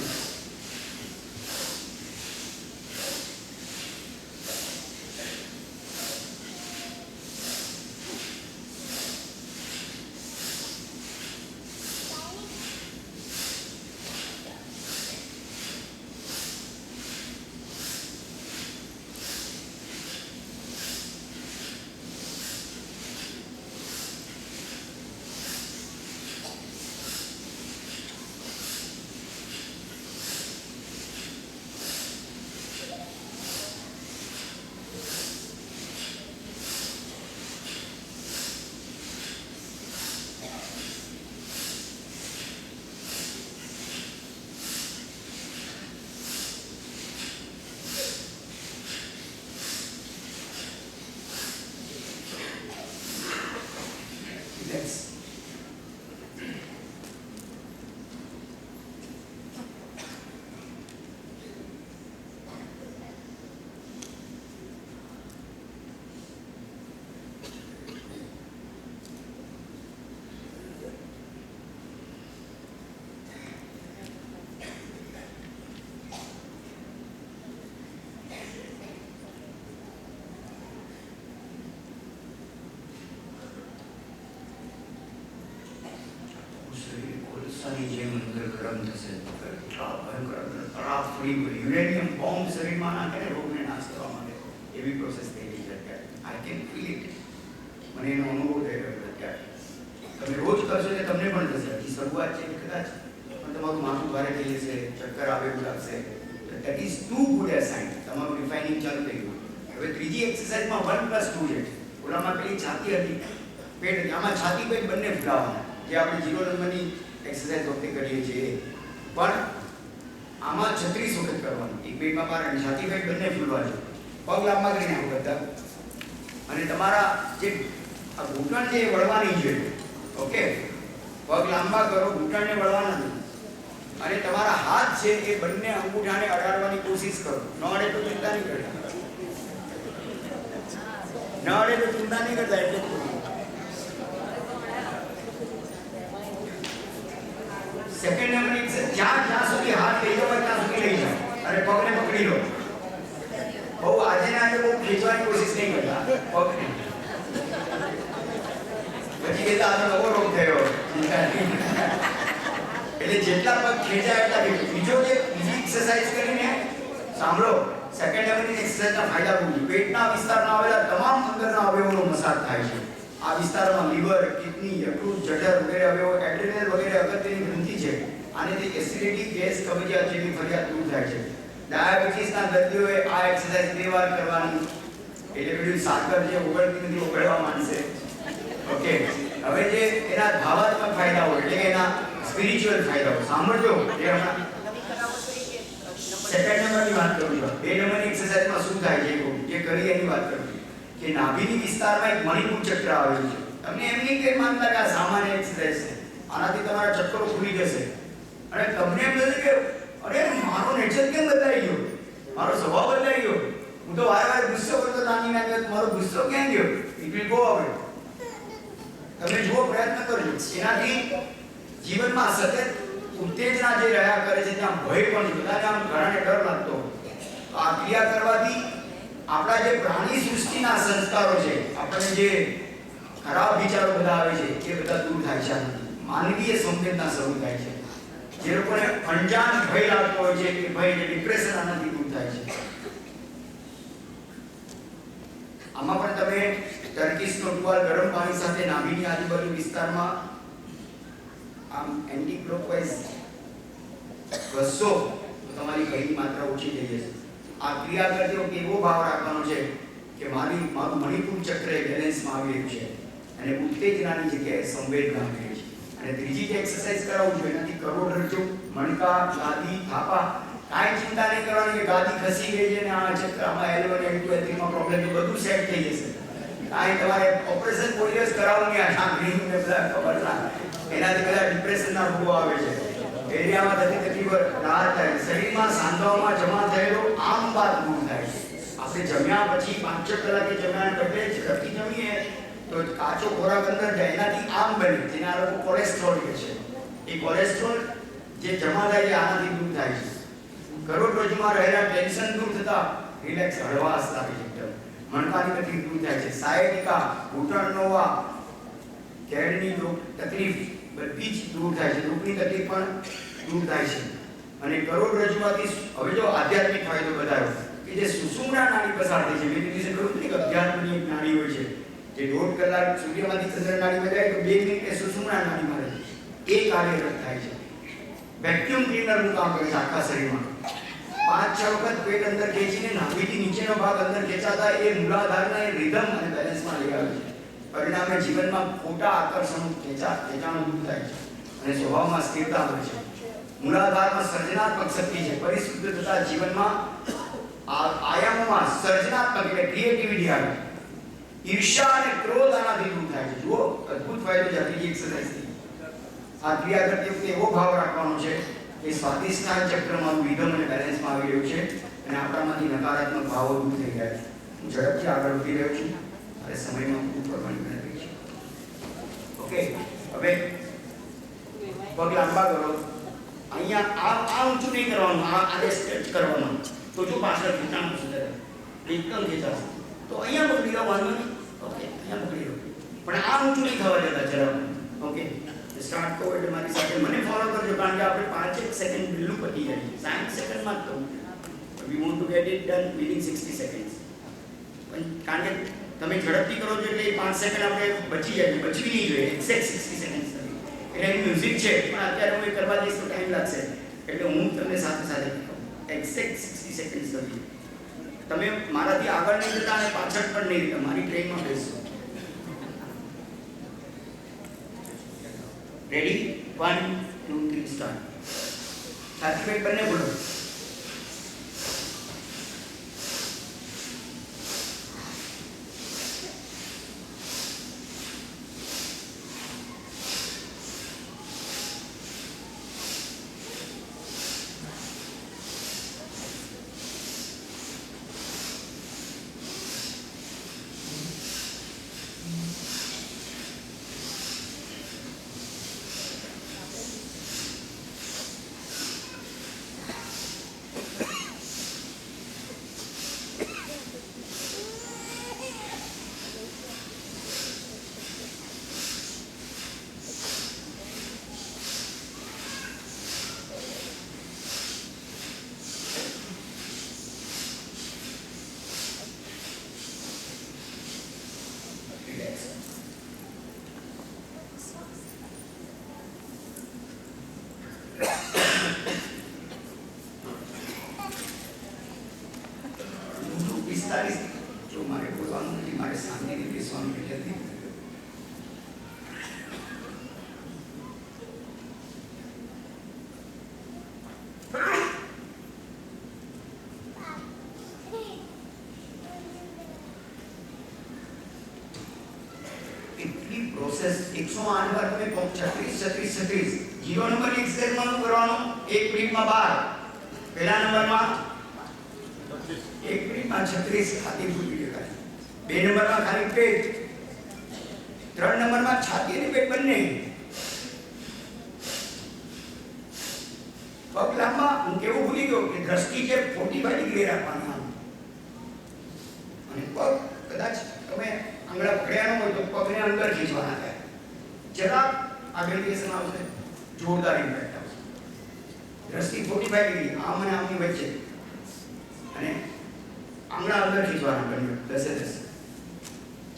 રિલેક્સ. જેમ અંદર ગરમ થશે એટલા ભયંકર તળાવ ફરી યુરેનિયમ બોમ્બ શરીરમાં નાખે ને રોગને નાશ કરવા માટે એવી પ્રોસેસ થઈ રહી છે અત્યારે. I can feel it. મને એનો અનુભવ થઈ રહ્યો છે અત્યારે. તમે રોજ કરશો એટલે તમને પણ થશે. હજી શરૂઆત છે કદાચ પણ તમારું માથું ભારે થઈ જશે, ચક્કર આવે એવું લાગશે. That is too good a sign. તમારું રિફાઇનિંગ ચાલુ થઈ ગયું. હવે ત્રીજી એક્સરસાઇઝમાં 1+2 છે. ઓલામાં પેલી છાતી હતી, પેટ હતી. આમાં છાતી પેટ બંને ફૂલાવવાના, જે આપણે 0 નંબરની એક્સરસાઇઝ વખતે કરીએ છીએ. પણ આમાં 36 વખત કરવાનું. એક પેટમાં બાર અને છાતી પેટ બંને ફૂલવા છે. પગ લાંબા કરીને આવું બધા. અને તમારા જે આ ઘૂંટણ છે એ વળવાની છે. ઓકે, પગ લાંબા કરો, ઘૂંટણને વળવાના નથી. અને તમારા હાથ છે એ બંને અંગૂઠાને અડાડવાની કોશિશ કરો. ન અડે તો ચિંતા નહીં કરતા. ન અડે તો ચિંતા નહીં કરતા. એટલે સેકન્ડ નંબર જ્યાં સુધી હાથ લઈ જાવ ત્યાં સુધી લઈ જાઓ અને પગને પકડી લો. બહુ આજે ને આજે બહુ ખેંચવાની કોશિશ નહીં કરતા પગને. પછી કહેતા આનો નવો રોગ થયો. એટલે જેટલા પગ ખેંચાય એટલા બીજો જે બીજી એક્સરસાઇઝ કરીને સાંભળો. સેકન્ડ નંબરની એક્સરસાઇઝના ફાયદા બહુ છે. પેટના વિસ્તારના આવેલા તમામ અંદરના અવયવોનો મસાજ થાય છે. આ વિસ્તારમાં લીવર, કિડની, યકૃત, જઠર વગેરે અવયવો, એડ્રેનલ વગેરે અગત્યની ગ્રંથિ છે. આનેથી એસિડિટી, ગેસ, કબજિયાત જેવી ફરિયાદ દૂર થાય છે. ડાયાબિટીસના દર્દીઓએ આ એક્સરસાઇઝ 2 વાર કરવાની. એટલે પેલું સાકર જે ઓગળતી નથી ઓગળવા માંડશે. ઓકે, હવે જે એના ભાવાત્મક ફાયદાઓ એટલે કે એના સ્પિરિચ્યુઅલ ફાયદાઓ સાંભળજો. જે હમણાં સેકન્ડ નંબરની વાત કરું છું. 2 નંબરની એક્સરસાઇઝમાં શું થાય છે જે કરી એની વાત કરું છું. કે નાભિની વિસ્તારમાં એક મણિપુર ચક્ર આવેલું છે. તમને એમ નહીં કે માનતા કે આ સામાન્ય એક્સરસાઇઝ છે. આનાથી તમારા ચક્કરો ખુલી જશે અને તમને એમ થશે કે અરે મારો નેચર કેમ બદલાઈ ગયો, મારો સ્વભાવ બદલાઈ ગયો. હું તો વારે ગુસ્સો કરતો નાની નાની, મારો ગુસ્સો ક્યાં ગયો? ઇટ વિલ ગો અવે. તમે જુઓ, પ્રયત્ન કરજો. એનાથી જીવનમાં સતત ઉત્તેજના જે રહ્યા કરે છે ત્યાં ભય પણ છે. બધાને આમ ઘણાને ડર લાગતો. તો આ ક્રિયા કરવાથી આપણા જે પ્રાણી સૃષ્ટિના સંસ્કારો છે, આપણે જે ખરાબ વિચારો બધા આવે છે એ બધા દૂર થાય છે. માનવીય સંવેદના શરૂ થાય છે. જે લોકોને અંજાન ભય લાગતો હોય છે કે ભય જે ડિપ્રેશન આનાથી દૂર થાય છે. આમાં પણ તમે ટર્કીશનો ટુવાલ ગરમ પાણી સાથે નાભીની આજુબાજુ વિસ્તારમાં આમ એન્ટી ક્લોકવાઇઝ ઘસો તો તમારી ભયની માત્રા ઓછી થઈ જશે. આ ક્રિયા કરતી વખતે એવો ભાવ રાખવાનો છે કે મારું મણિપુર ચક્ર બેલેન્સમાં આવી રહ્યું છે અને ઉત્તેજનાની જગ્યાએ સંવેદના આવી રહી છે. અને ત્રીજી જે એક્સરસાઇઝ કરાવું છું એનાથી કરોડરજ્જુ, મણકા, ગાદી, થાપા કાંઈ ચિંતા નહીં કરવાની કે ગાદી ખસી ગઈ છે ને આ ચક્રમાં L1, L2, L3 માં પ્રોબ્લેમ છે, બધું સેટ થઈ જશે. કાંઈ તમારે ઓપરેશન કોઈ દિવસ કરાવવું નહીં. આ સાંભળીને બધા ખબર ના, એનાથી બધા ડિપ્રેશનના રોગો આવે છે. એરિયામાં થતી તકલીફ રાહત થાય. શરીરમાં સાંધાઓમાં જમા થયેલો આમ બાદ દૂર થાય છે. આપણે જમ્યા પછી 5-6 કલાકે જમ્યાને બદલે ઝડપથી જમીએ તો કાચો ખોરાક અંદર જાય, એનાથી આમ બને, જેને આ લોકો કોલેસ્ટ્રોલ કહે છે. એ કોલેસ્ટ્રોલ જે જમા થાય છે આનાથી દૂર થાય છે. કરોડરજ્જુમાં રહેલા ટેન્શન દૂર થતા રિલેક્સ, હળવાશ લાગે છે. એકદમ મણકાની તકલીફ દૂર થાય છે. સાયટિકા, ઘૂંટણનો વા, કેળની તકલીફ બધી જ દૂર થાય છે. રૂપની તકલીફ પણ દૂર થાય છે. અને કરોડરજ્જુમાંથી હવે જો આધ્યાત્મિક ફાયદો બતાવ્યો કે જે સુષુમ્ના નાડી પસાર થઈ છે. મેં દિવસે કહ્યું કે અધ્યાત્મની એક નાડી હોય છે જે 1.5 કલાક સૂર્યમાંથી ચંદ્ર નાડીમાં જાય તો 2 મિનિટે સુષુમ્ના નાડીમાં રહે છે. એ કાર્યરત થાય છે. વેક્યુમ ક્લીનરનું કામ કરે છે આખા શરીરમાં. 5-6 વખત પેટ અંદર ખેંચીને નાભીથી નીચેનો ભાગ અંદર ખેંચાતા એ મૂલાધારના એ રિધમ અને બેલેન્સમાં લઈ આવે છે. પરિણામે જીવનમાં ખોટા આકર્ષણો ખેંચાણો દૂર થાય છે અને સ્વભાવમાં સ્થિરતા આવે છે. મૂલાધારમાં સર્જનાત્મક શક્તિ છે. પરિશુદ્ધ થતા જીવનમાં આયામોમાં સર્જનાત્મક એટલે ક્રિએટિવિટી આવે. ઈર્ષ્યા અને ક્રોધ આનાથી દૂર થાય છે. જુઓ અદ્ભુત ફાયદો છે ત્રીજી એક્સરસાઇઝથી. આ ક્રિયા કરતી વખતે એવો ભાવ રાખવાનો છે કે સ્વાધિષ્ઠાન ચક્રમાં વિધમ અને બેલેન્સમાં આવી રહ્યું છે અને આપણામાંથી નકારાત્મક ભાવો દૂર થઈ ગયા છે. હું ઝડપથી આગળ વધી રહ્યો છું અને સમયમાં પૂરું કરવાની વિનંતી છે. ઓકે, હવે પગ લાંબા કરો. અહીંયા આ ઊંચું નહીં કરવાનું, આને સ્ટ્રેચ કરવાનું. તો જો પાછળ ઘૂંટણ સુધરે એકદમ ખેંચાશે તો અહીંયા પકડી લો, વાંધો નહીં. ઓકે, અહીંયા પકડી લો, પણ આ ઊંચું નહીં થવા દેતા જરા. ઓકે, સ્ટાર્ટ કરો એટલે મારી સાથે મને ફોલો કરજો, કારણ કે આપણે 5 સેકન્ડ બિલનું પતી જાય. 60 સેકન્ડમાં જ કહું. We want to get it done within 60 seconds. પણ કારણ કે તમે ઝડપથી કરો છો એટલે 5 સેકન્ડ આપણે બચી જાય, બચવી નહીં જોઈએ. એક્ઝેક્ટ 60 સેકન્ડ્સ એટલે મ્યુઝિક છે, પણ અત્યારે હું એ કરવા દઈશ તો ટાઈમ લાગશે, એટલે હું તમને સાથે સાથે એક્ઝેક્ટ 60 સેકન્ડ્સ કરી. તમે મારાથી આગળ નહીં જતા અને પાછળ પણ નહીં જતા, મારી ટ્રેનમાં બેસો. રેડી? 1 2 3 સ્ટાર્ટ. છાતી પેટ બંને બોલો. જો મારે બોલવાનું નથી, મારે શાંતિથી બેસવાનું એટલે એટલી પ્રોસેસ 108 વાર તમે 36 0 નંબરની એક્સરસાઇઝમાં કરવાનો. 1 મિનિટમાં 12, પહેલા નંબરમાં 1 મિનિટમાં 36 ખાતી ભૂલી દેખાય. 2 નંબરમાં ખાલી પેટ, 3 નંબરમાં છાતી અને પેટ બંને. પગ લાંબા. હું કેવું ભૂલી ગયો કે દ્રષ્ટિ છે 45 ડિગ્રી રાખવાની. અને પગ કદાચ તમે આંગળા પકડ્યા ન હોય તો પગને અંદર ખીચવાના થાય. જરા આગળ બેસન આવશે, જોરદાર ઇમ્પેક્ટ આવશે. દ્રષ્ટિ 45 ડિગ્રી આમ અને આમની વચ્ચે, અને આંગળા અંદર ખીચવાના બંને 10.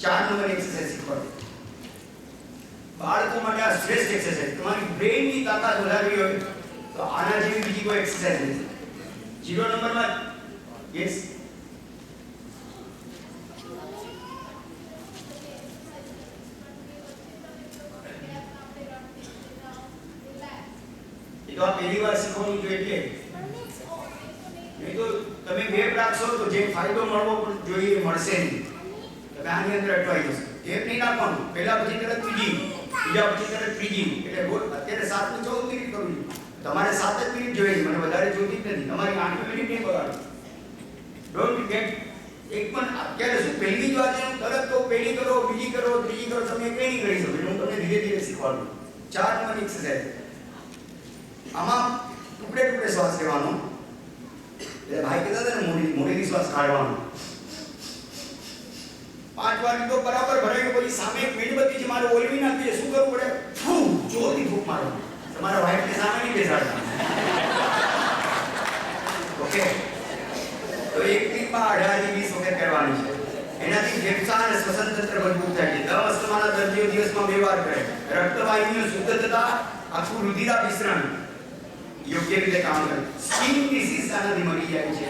4 નંબર એક્સરસાઇઝ શીખવાડો. બાળકો માટે આ શ્રેષ્ઠ એક્સરસાઇઝ. તમારી બ્રેઇનની તાકાત વધારવી હોય તો આના જેવી બીજી કોઈ એક્સરસાઇઝ નથી. 0 નંબરમાં યસ તો આ પહેલી વાર શીખવાનું જોઈએ એટલે નહીં તો તમે ગેપ રાખશો તો જે ફાયદો મળવો જોઈએ મળશે નહીં. તમે આની અંદર અટવાઈ જશો. ગેપ નહીં રાખવાનું. પહેલા પછી તરત બીજી, બીજા પછી તરત ત્રીજી. એટલે અત્યારે 7 થી 14 મિનિટ કરું છું. તમારે 7 જ મિનિટ જોઈએ, મને વધારે જોતી જ નથી. તમારી 8 મિનિટ નહીં બગાડો. ડોન્ટ ગેટ એક પણ અત્યારે શું પહેલી જ વાત છે, તરત તો પહેલી કરો, બીજી કરો, ત્રીજી કરો, તમે કંઈ નહીં કરી શકો. એટલે હું તમને ધીરે ધીરે શીખવાડું. 4 નંબરની એક્સરસાઇઝ. આમાં ટુકડે ટુકડે શ્વાસ લેવાનો. એટલે ભાઈ કહેતા હતા ને મોઢેથી શ્વાસ કાઢવાનો. 5 વાર તો બરાબર ભરાઈ ગયો. પછી સામે એક મીણબત્તી છે, મારે ઓલવી નાખવી છે. શું કરવું પડે? ફૂ જોરથી ફૂંક મારો. તમારા વાઈફને સામે નહીં બેસાડતા. ઓકે, તો એક મિનિટમાં 18 થી 20 વખત કરવાની છે. એનાથી ફેફસા અને શ્વસન તંત્ર મજબૂત થાય છે. 10 અસ્થમાના દર્દીઓ દિવસમાં 2 વાર કરે. રક્તવાહિનીની શુદ્ધ થતા આખું રુધિરાભિસરણ યોગ્ય રીતે કામ કરે. સ્કિન ડિસીઝ આનાથી મરી જાય છે.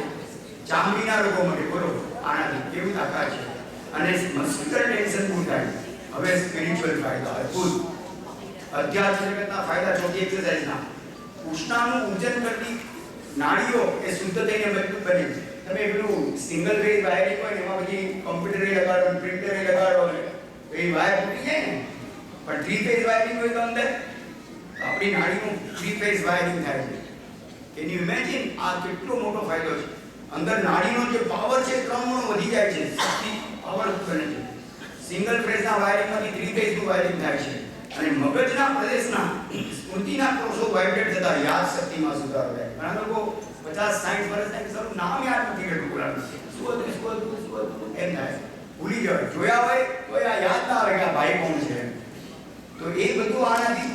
ચામડીના રોગો માટે બોલો આનાથી કેવું તાકાત છે. અને મસ્ક્યુલર ટેન્શન દૂર થાય. હવે સ્પિરિચ્યુઅલ ફાયદા અદ્ભુત. અધ્યાત્મિકના ફાયદા ચોથી એક્સરસાઇઝના. ઉષ્ણાનું ઉર્જન કરતી નાડીઓ એ શુદ્ધ થઈને મજબૂત બને છે. તમે પેલું સિંગલ ફેઝ વાયરિંગ હોય ને એમાં પછી કમ્પ્યુટર લગાડો પ્રિન્ટર લગાડો એ વાયર તૂટી જાય ને, પણ 3 ફેઝ વાયરિંગ હોય તો અંદર આપણી નાડીનું 3 ફેઝ વાયરિંગ થાય છે. કેન યુ ઇમેજિન આ કેટલો મોટો ફાયદો છે. અંદર નાડીનો જે પાવર છે 3 ગણો વધી જાય છે, શક્તિ પાવર બને છે. સિંગલ ફેઝના વાયરિંગમાંથી 3 ફેઝનું વાયરિંગ થાય છે અને મગજના પ્રદેશના સ્મૃતિના કોષો વાઇબ્રેટ થતા યાદ શક્તિમાં સુધારો થાય. ઘણા લોકો 50-60 વર્ષના સરું નામ યાદ નથી રહેતું બોલાનું, શું હતું એમ થાય, ભૂલી જવાય. જોયા હોય તો આ યાદ ના આવે કે આ ભાઈ કોણ છે. તો એ બધું આનાથી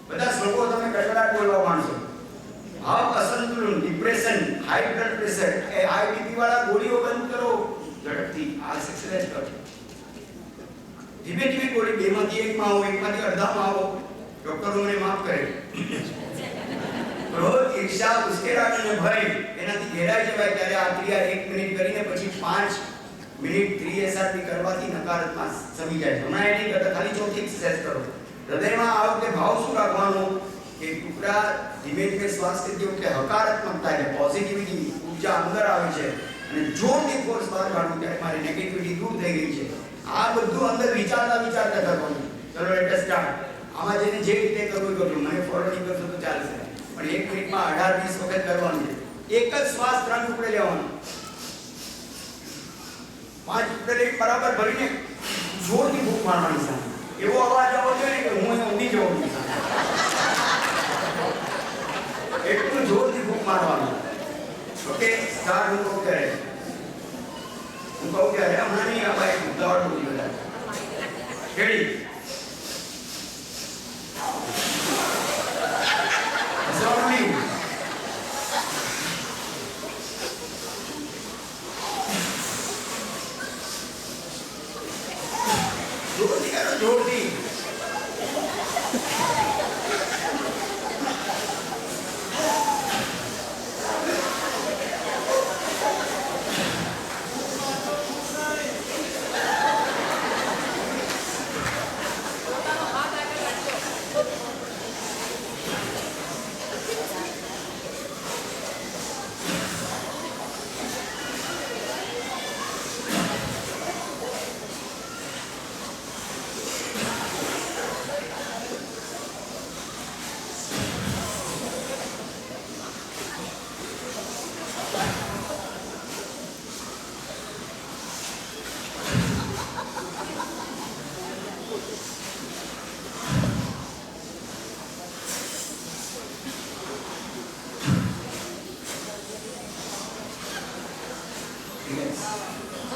બધા શ્લોકો તમે કડકડાટ બોલવા માંડશો. ભાવ અસંતુલન, ડિપ્રેશન, હાઈ બ્લડ પ્રેશર, એ હાઈ બીપી વાળા ગોળીઓ બંધ કરો ઝડપથી. આ એક્સરસાઇઝ કરો. ધીમે ધીમે ગોળી 2 માંથી 1 માં આવો, 1 માંથી અડધામાં આવો. ડોક્ટરો મને માફ કરે. ક્રોધ, ઈર્ષા, ઉશ્કેરાટ અને ભય એનાથી ઘેરાઈ જવાય ત્યારે આ ક્રિયા 1 મિનિટ કરીને પછી 5 મિનિટ 3 SRT કરવાથી નકારાત્મક સમી જાય. હમણાં એની કરતા ખાલી ચોથી એક્સરસાઇઝ કરો. હૃદયમાં આ વખતે ભાવ શું રાખવાનો કે ટુકડા ધીમે ધીમે શ્વાસ કરતી વખતે હકારાત્મકતા એટલે પોઝિટિવિટી ઉર્જા અંદર આવે છે અને જોરથી ફોર્સ બહાર કાઢવું ત્યારે મારી નેગેટિવિટી દૂર થઈ ગઈ છે. આ બધું અંદર વિચારતા કરવાનું. ચલો લેટ અસ સ્ટાર્ટ. આમાં જેને જે રીતે કરવું કરજો, મને ફોરવર્ડિંગ કરશો તો ચાલશે, પણ 1 મિનિટમાં 18-20 વખત કરવાનું છે. એક જ શ્વાસ 3 ટુકડે લેવાનો. 5 ટુકડે લઈ બરાબર ભરીને જોરથી ફૂંક મારવાની સામે. એવો અવાજ આવવો જોઈએ ને કે હું અહીંયા ઊંઘી જાઉં. એટલું જોરથી ફૂંક મારવાનું. Okay, start. હું કહું ત્યારે હમણાં નહીં આ ભાઈ ઉતાવળ બોલી બધા રેડી. જોરથી કરો, જોરથી.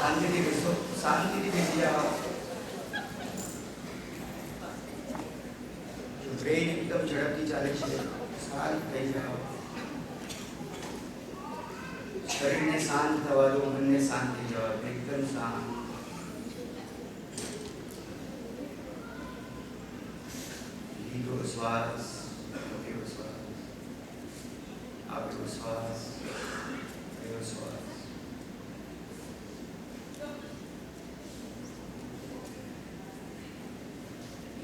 શાંતિથી બેસો, શાંતિથી બેસી જાઓ. બ્રેઇન એકદમ ઝડપથી ચાલે છે, શાંત થઈ જાઓ. શરીરને શાંત થવા દો, મનને શાંત થઈ જવા દો, એકદમ શાંત. લીધો શ્વાસ, મૂકેલો શ્વાસ, આપેલો શ્વાસ, લેવો શ્વાસ.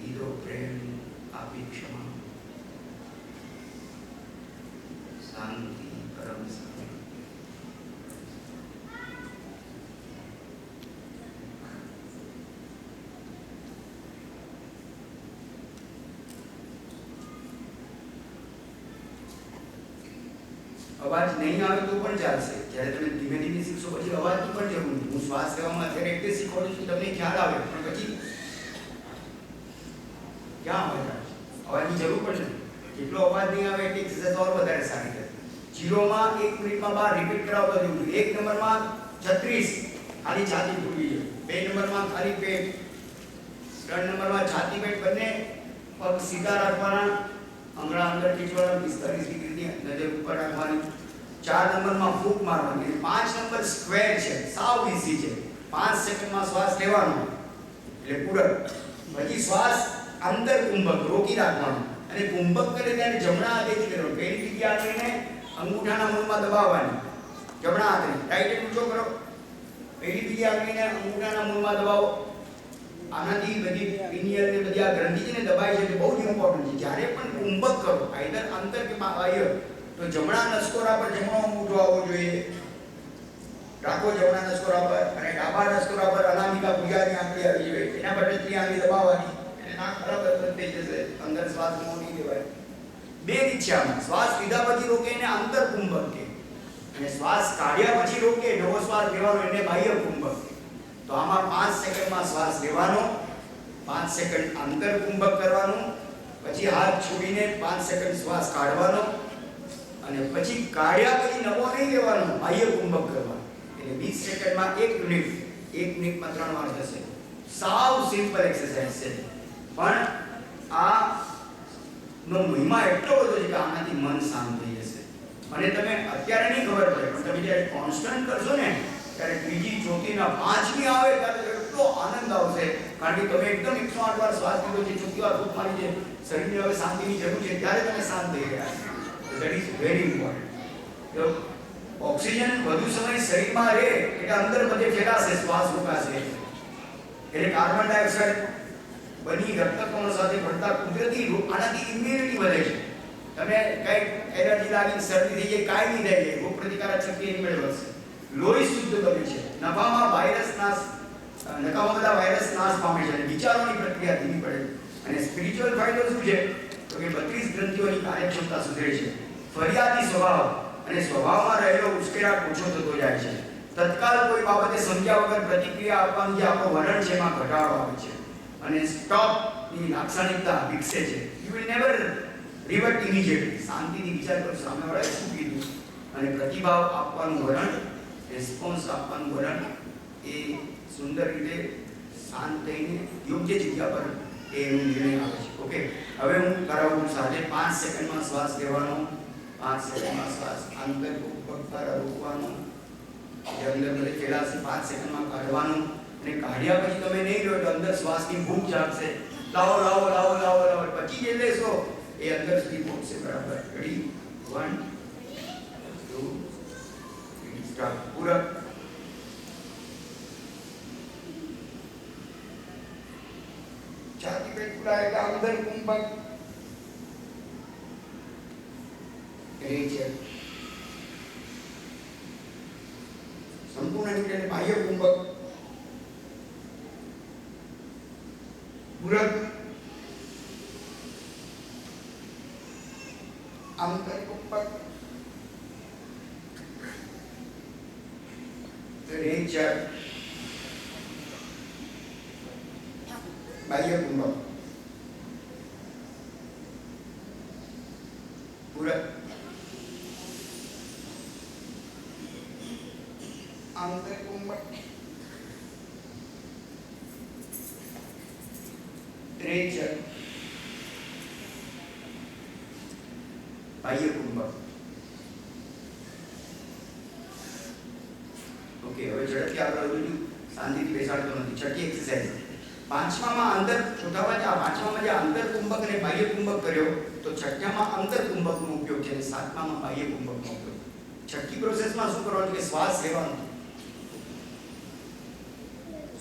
લીધો પ્રેમ, આપી ક્ષમા, શાંતિ, પરમ શાંતિ. અવાજ નહીં આવે તો પણ ચાલશે. જ્યારે તમે ધીમે ધીમે શીખશો પછી અવાજની પણ જરૂર નથી. હું શ્વાસ લેવામાં અત્યારે એટલે શીખવાડું છું, તમને ખ્યાલ આવે, પણ પછી ક્યાં અવાજ આવે? અવાજની જરૂર પણ નથી. જેટલો અવાજ નહીં આવે એટલી એક્સરસાઇઝ ઓર વધારે સારી થશે. 0 માં 1 મિનિટમાં 12 રિપીટ કરાવતા જવું. 1 નંબરમાં 36 ખાલી છાતી ફૂલી જાય. 2 નંબરમાં ખાલી પેટ. 3 નંબરમાં છાતી પેટ બંને પગ સીધા રાખવાના, આંગળા અંદર ખીચવાના, 45 ડિગ્રીની નજર ઉપર રાખવાની. 4 નંબરમાં ફૂંક મારવાની. 5 નંબર સ્ક્વેર છે, સાવ ઈઝી છે. 5 સેકન્ડમાં શ્વાસ લેવાનો એટલે પૂરક. પછી શ્વાસ અંદર કુંભક રોકી રાખવાનું અને કુંભક કરે ત્યારે જમણા હાથેથી કરવાનું. પહેલી બીજી આંગળીને અંગૂઠાના મૂળમાં દબાવવાની. જમણા હાથે રાઈટ હેન્ડ ઊંચો કરો. પહેલી બીજી આંગળીને અંગૂઠાના મૂળમાં દબાવો. આનાથી બધી પિનિયલ ને બધી આ ગ્રંથિ છે ને દબાઈ છે, બહુ જ ઇમ્પોર્ટન્ટ છે. જ્યારે પણ કુંભક કરો આઈધર અંતર કે બાહ્ય, તો જમણા નસકોરા પર જમણો અંગૂઠો આવવો જોઈએ. રાખો જમણા નસકોરા પર અને ડાબા નસકોરા પર અનામિકા ભુજાની આંગળી આવી જોઈએ. એના પર ટચની આંગળી દબાવવાની એટલે નાક બરાબર બંધ થઈ જશે. અંદર શ્વાસ મોડી દેવાય. બે રીત છે આમાં. શ્વાસ લીધા પછી રોકે એને આંતર કુંભક કે, અને શ્વાસ કાઢ્યા પછી રોકે નવો શ્વાસ લેવાનો એને બાહ્ય કુંભક કે. તો આમાં 5 સેકન્ડમાં શ્વાસ લેવાનો, 5 સેકન્ડ આંતર કુંભક કરવાનું, પછી હાથ છોડીને 5 સેકન્ડ શ્વાસ કાઢવાનો, અને પછી કાઢ્યા પછી નવો નહીં લેવાનો, બાહ્ય કુંભક કરવાનો. એટલે 20 સેકન્ડમાં 1 મિનિટમાં 3 વાર થશે. સાવ સિમ્પલ એક્સરસાઇઝ છે, પણ આ નો મહિમા એટલો બધો છે કે આનાથી મન શાંત થઈ જશે. અને તમે અત્યારે નહીં ખબર પડે, પણ તમે જ્યારે કોન્સ્ટન્ટ કરશો ને ત્યારે ત્રીજી ચોથીના પાંચમી આવે ત્યારે એટલો આનંદ આવશે, કારણ કે તમે એકદમ 108 વાર શ્વાસ લીધો છે, ચોથી વાર ફૂંક મારી છે, શરીરને હવે શાંતિની જરૂર છે, ત્યારે તમે શાંત થઈ ગયા. That is very important. તો ઓક્સિજન વધુ સમય શરીરમાં રહે એટલે અંદર બધે ફેલાશે, શ્વાસ રોકાશે, એટલે કાર્બન ડાયોક્સાઇડ બની રક્તકણો સાથે ભળતા કુદરતી આનાથી ઇમ્યુનિટી વધે છે. તમે કઈ એલર્જી લાગી, શરદી થઈ જાય, કાંઈ નહીં થાય, રોગ પ્રતિકારક શક્તિ એની મેળે વધશે. લોહી શુદ્ધ બને છે, નફામાં વાયરસ નાશ, નકામાં બધા વાયરસ નાશ પામે છે, અને વિચારોની પ્રક્રિયા ધીમી પડે છે. અને સ્પિરિચ્યુઅલ ફાયદો શું છે તો કે 32 ગ્રંથિઓની કાર્યક્ષમતા સુધરે છે, ફરિયાદી સ્વભાવ અને સ્વભાવમાં રહેલો ઉશ્કેરાટ ઓછો થતો જાય છે, તત્કાલ કોઈ બાબતે સમજ્યા વગર પ્રતિક્રિયા આપવાનું જે આપણું વલણ છે એમાં ઘટાડો આવે છે, અને સ્ટોપની લાક્ષણિકતા વિકસે છે. You will never revert immediately. શાંતિથી વિચાર કરો સામેવાળાએ શું કીધું, અને પ્રતિભાવ આપવાનું વલણ, રિસ્પોન્સ આપવાનું વલણ એ સુંદર રીતે શાંત થઈને યોગ્ય જગ્યા પર એનો નિર્ણય આવે છે. ઓકે, હવે હું કરાવું સાથે. 5 સેકન્ડમાં શ્વાસ લેવાનો, 5 સેકન્ડમાં શ્વાસ આંતર કુંભક દ્વારા રોકવાનો, જે અંદર બધે ફેલાશે, 5 સેકન્ડમાં કાઢવાનું, અને કાઢ્યા પછી તમે નહીં લો તો અંદર શ્વાસની ભૂખ જાગશે. લાવો લાવો લાવો લાવો લાવો, પછી જે લેશો એ અંદર સુધી પહોંચશે. બરાબર? રેડી? 1 2 3 સ્ટાર્ટ. પૂરક. છાતી પેટ ફૂલાય એટલે અંદર કુંભક. રેચર. સંપૂર્ણ રીતે બાહ્ય કુંભક. પૂરક. આંતર કુંભક. રેચર. બાહ્ય કુંભક. પૂરક. આંતર કુંભક. રેચર. બાહ્ય કુંભક. ઓકે, હવે ઝડપથી આપણે બધું શાંતિથી બેસાડતો નથી. છઠ્ઠી એક્સરસાઇઝ. પાંચમામાં અંદર, ચોથામાં પાંચમામાં જે આંતર કુંભક અને બાહ્ય કુંભક કર્યો, તો છઠ્ઠામાં અંતર કુંભકનો ઉપયોગ છે અને સાતમામાં બાહ્ય કુંભકનો ઉપયોગ. છઠ્ઠી પ્રોસેસમાં શું કરવાનું કે શ્વાસ લેવાનો,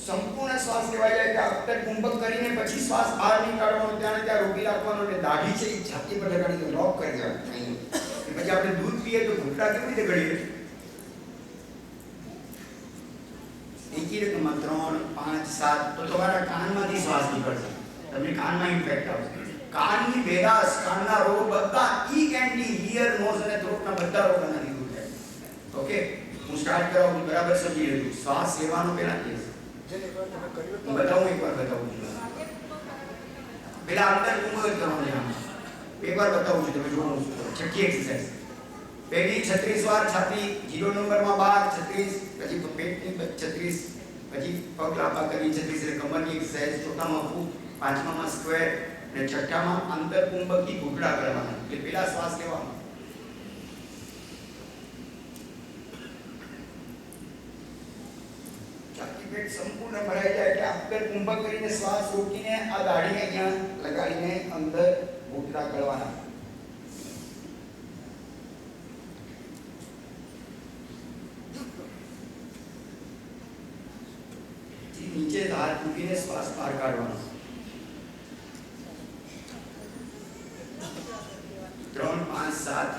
સંપૂર્ણ શ્વાસ લેવાઈ જાય કે અંતર કુંભક કરીને પછી શ્વાસ બહાર નીકાળવાનો, ત્યાં ત્યાં રોકી રાખવાનો, એટલે દાઢી છે એ છાતી પર લગાડીને લોક કરી દેવાનું. પછી આપણે દૂધ પીએ તો ઘૂંટડા કેવી રીતે ગળીએ? એકી રકમમાં 3 5 7. તો તમારા કાનમાંથી શ્વાસ નીકળશે, તમને કાનમાં ઇન્ફેક્ટ આવશે. કાનની બેરાસ, કાનના રોગ બધા ઈએનટી, ઇયર, નોઝ અને થ્રોટના બધા રોગ આનાથી દૂર થાય. ઓકે, હું સ્ટાર્ટ કરાવું, બરાબર સમજી લેજો. શ્વાસ લેવાનો પહેલા કે બતાવું, એકવાર બતાવું છું. પેલા અંતર કુંભક કરવાનું છે. એકવાર બતાવું છું, તમે જોવાનું છું. છઠ્ઠી એક્સરસાઇઝ. પહેલી 36 વાર છાતી 0 નંબરમાં 12 36, પછી પેટની 36, પછી પગ લાંબા કરી 36 એટલે કમરની એક્સરસાઇઝ. ચોથામાં ફૂટ, પાંચમામાં સ્ક્વેર, અને છઠ્ઠામાં આંતર કુંભકથી ઘૂંટડા કરવાના. એટલે પેલા શ્વાસ લેવાનો, છાતી પેટ સંપૂર્ણ ભરાઈ જાય એટલે આંતર કુંભક કરીને શ્વાસ રોકીને આ દાઢી અહીંયા લગાડીને અંદર ઘૂંટડા કરવાના. નીચે હાથ મૂકીને શ્વાસ બહાર કાઢવાનો. 3 5 7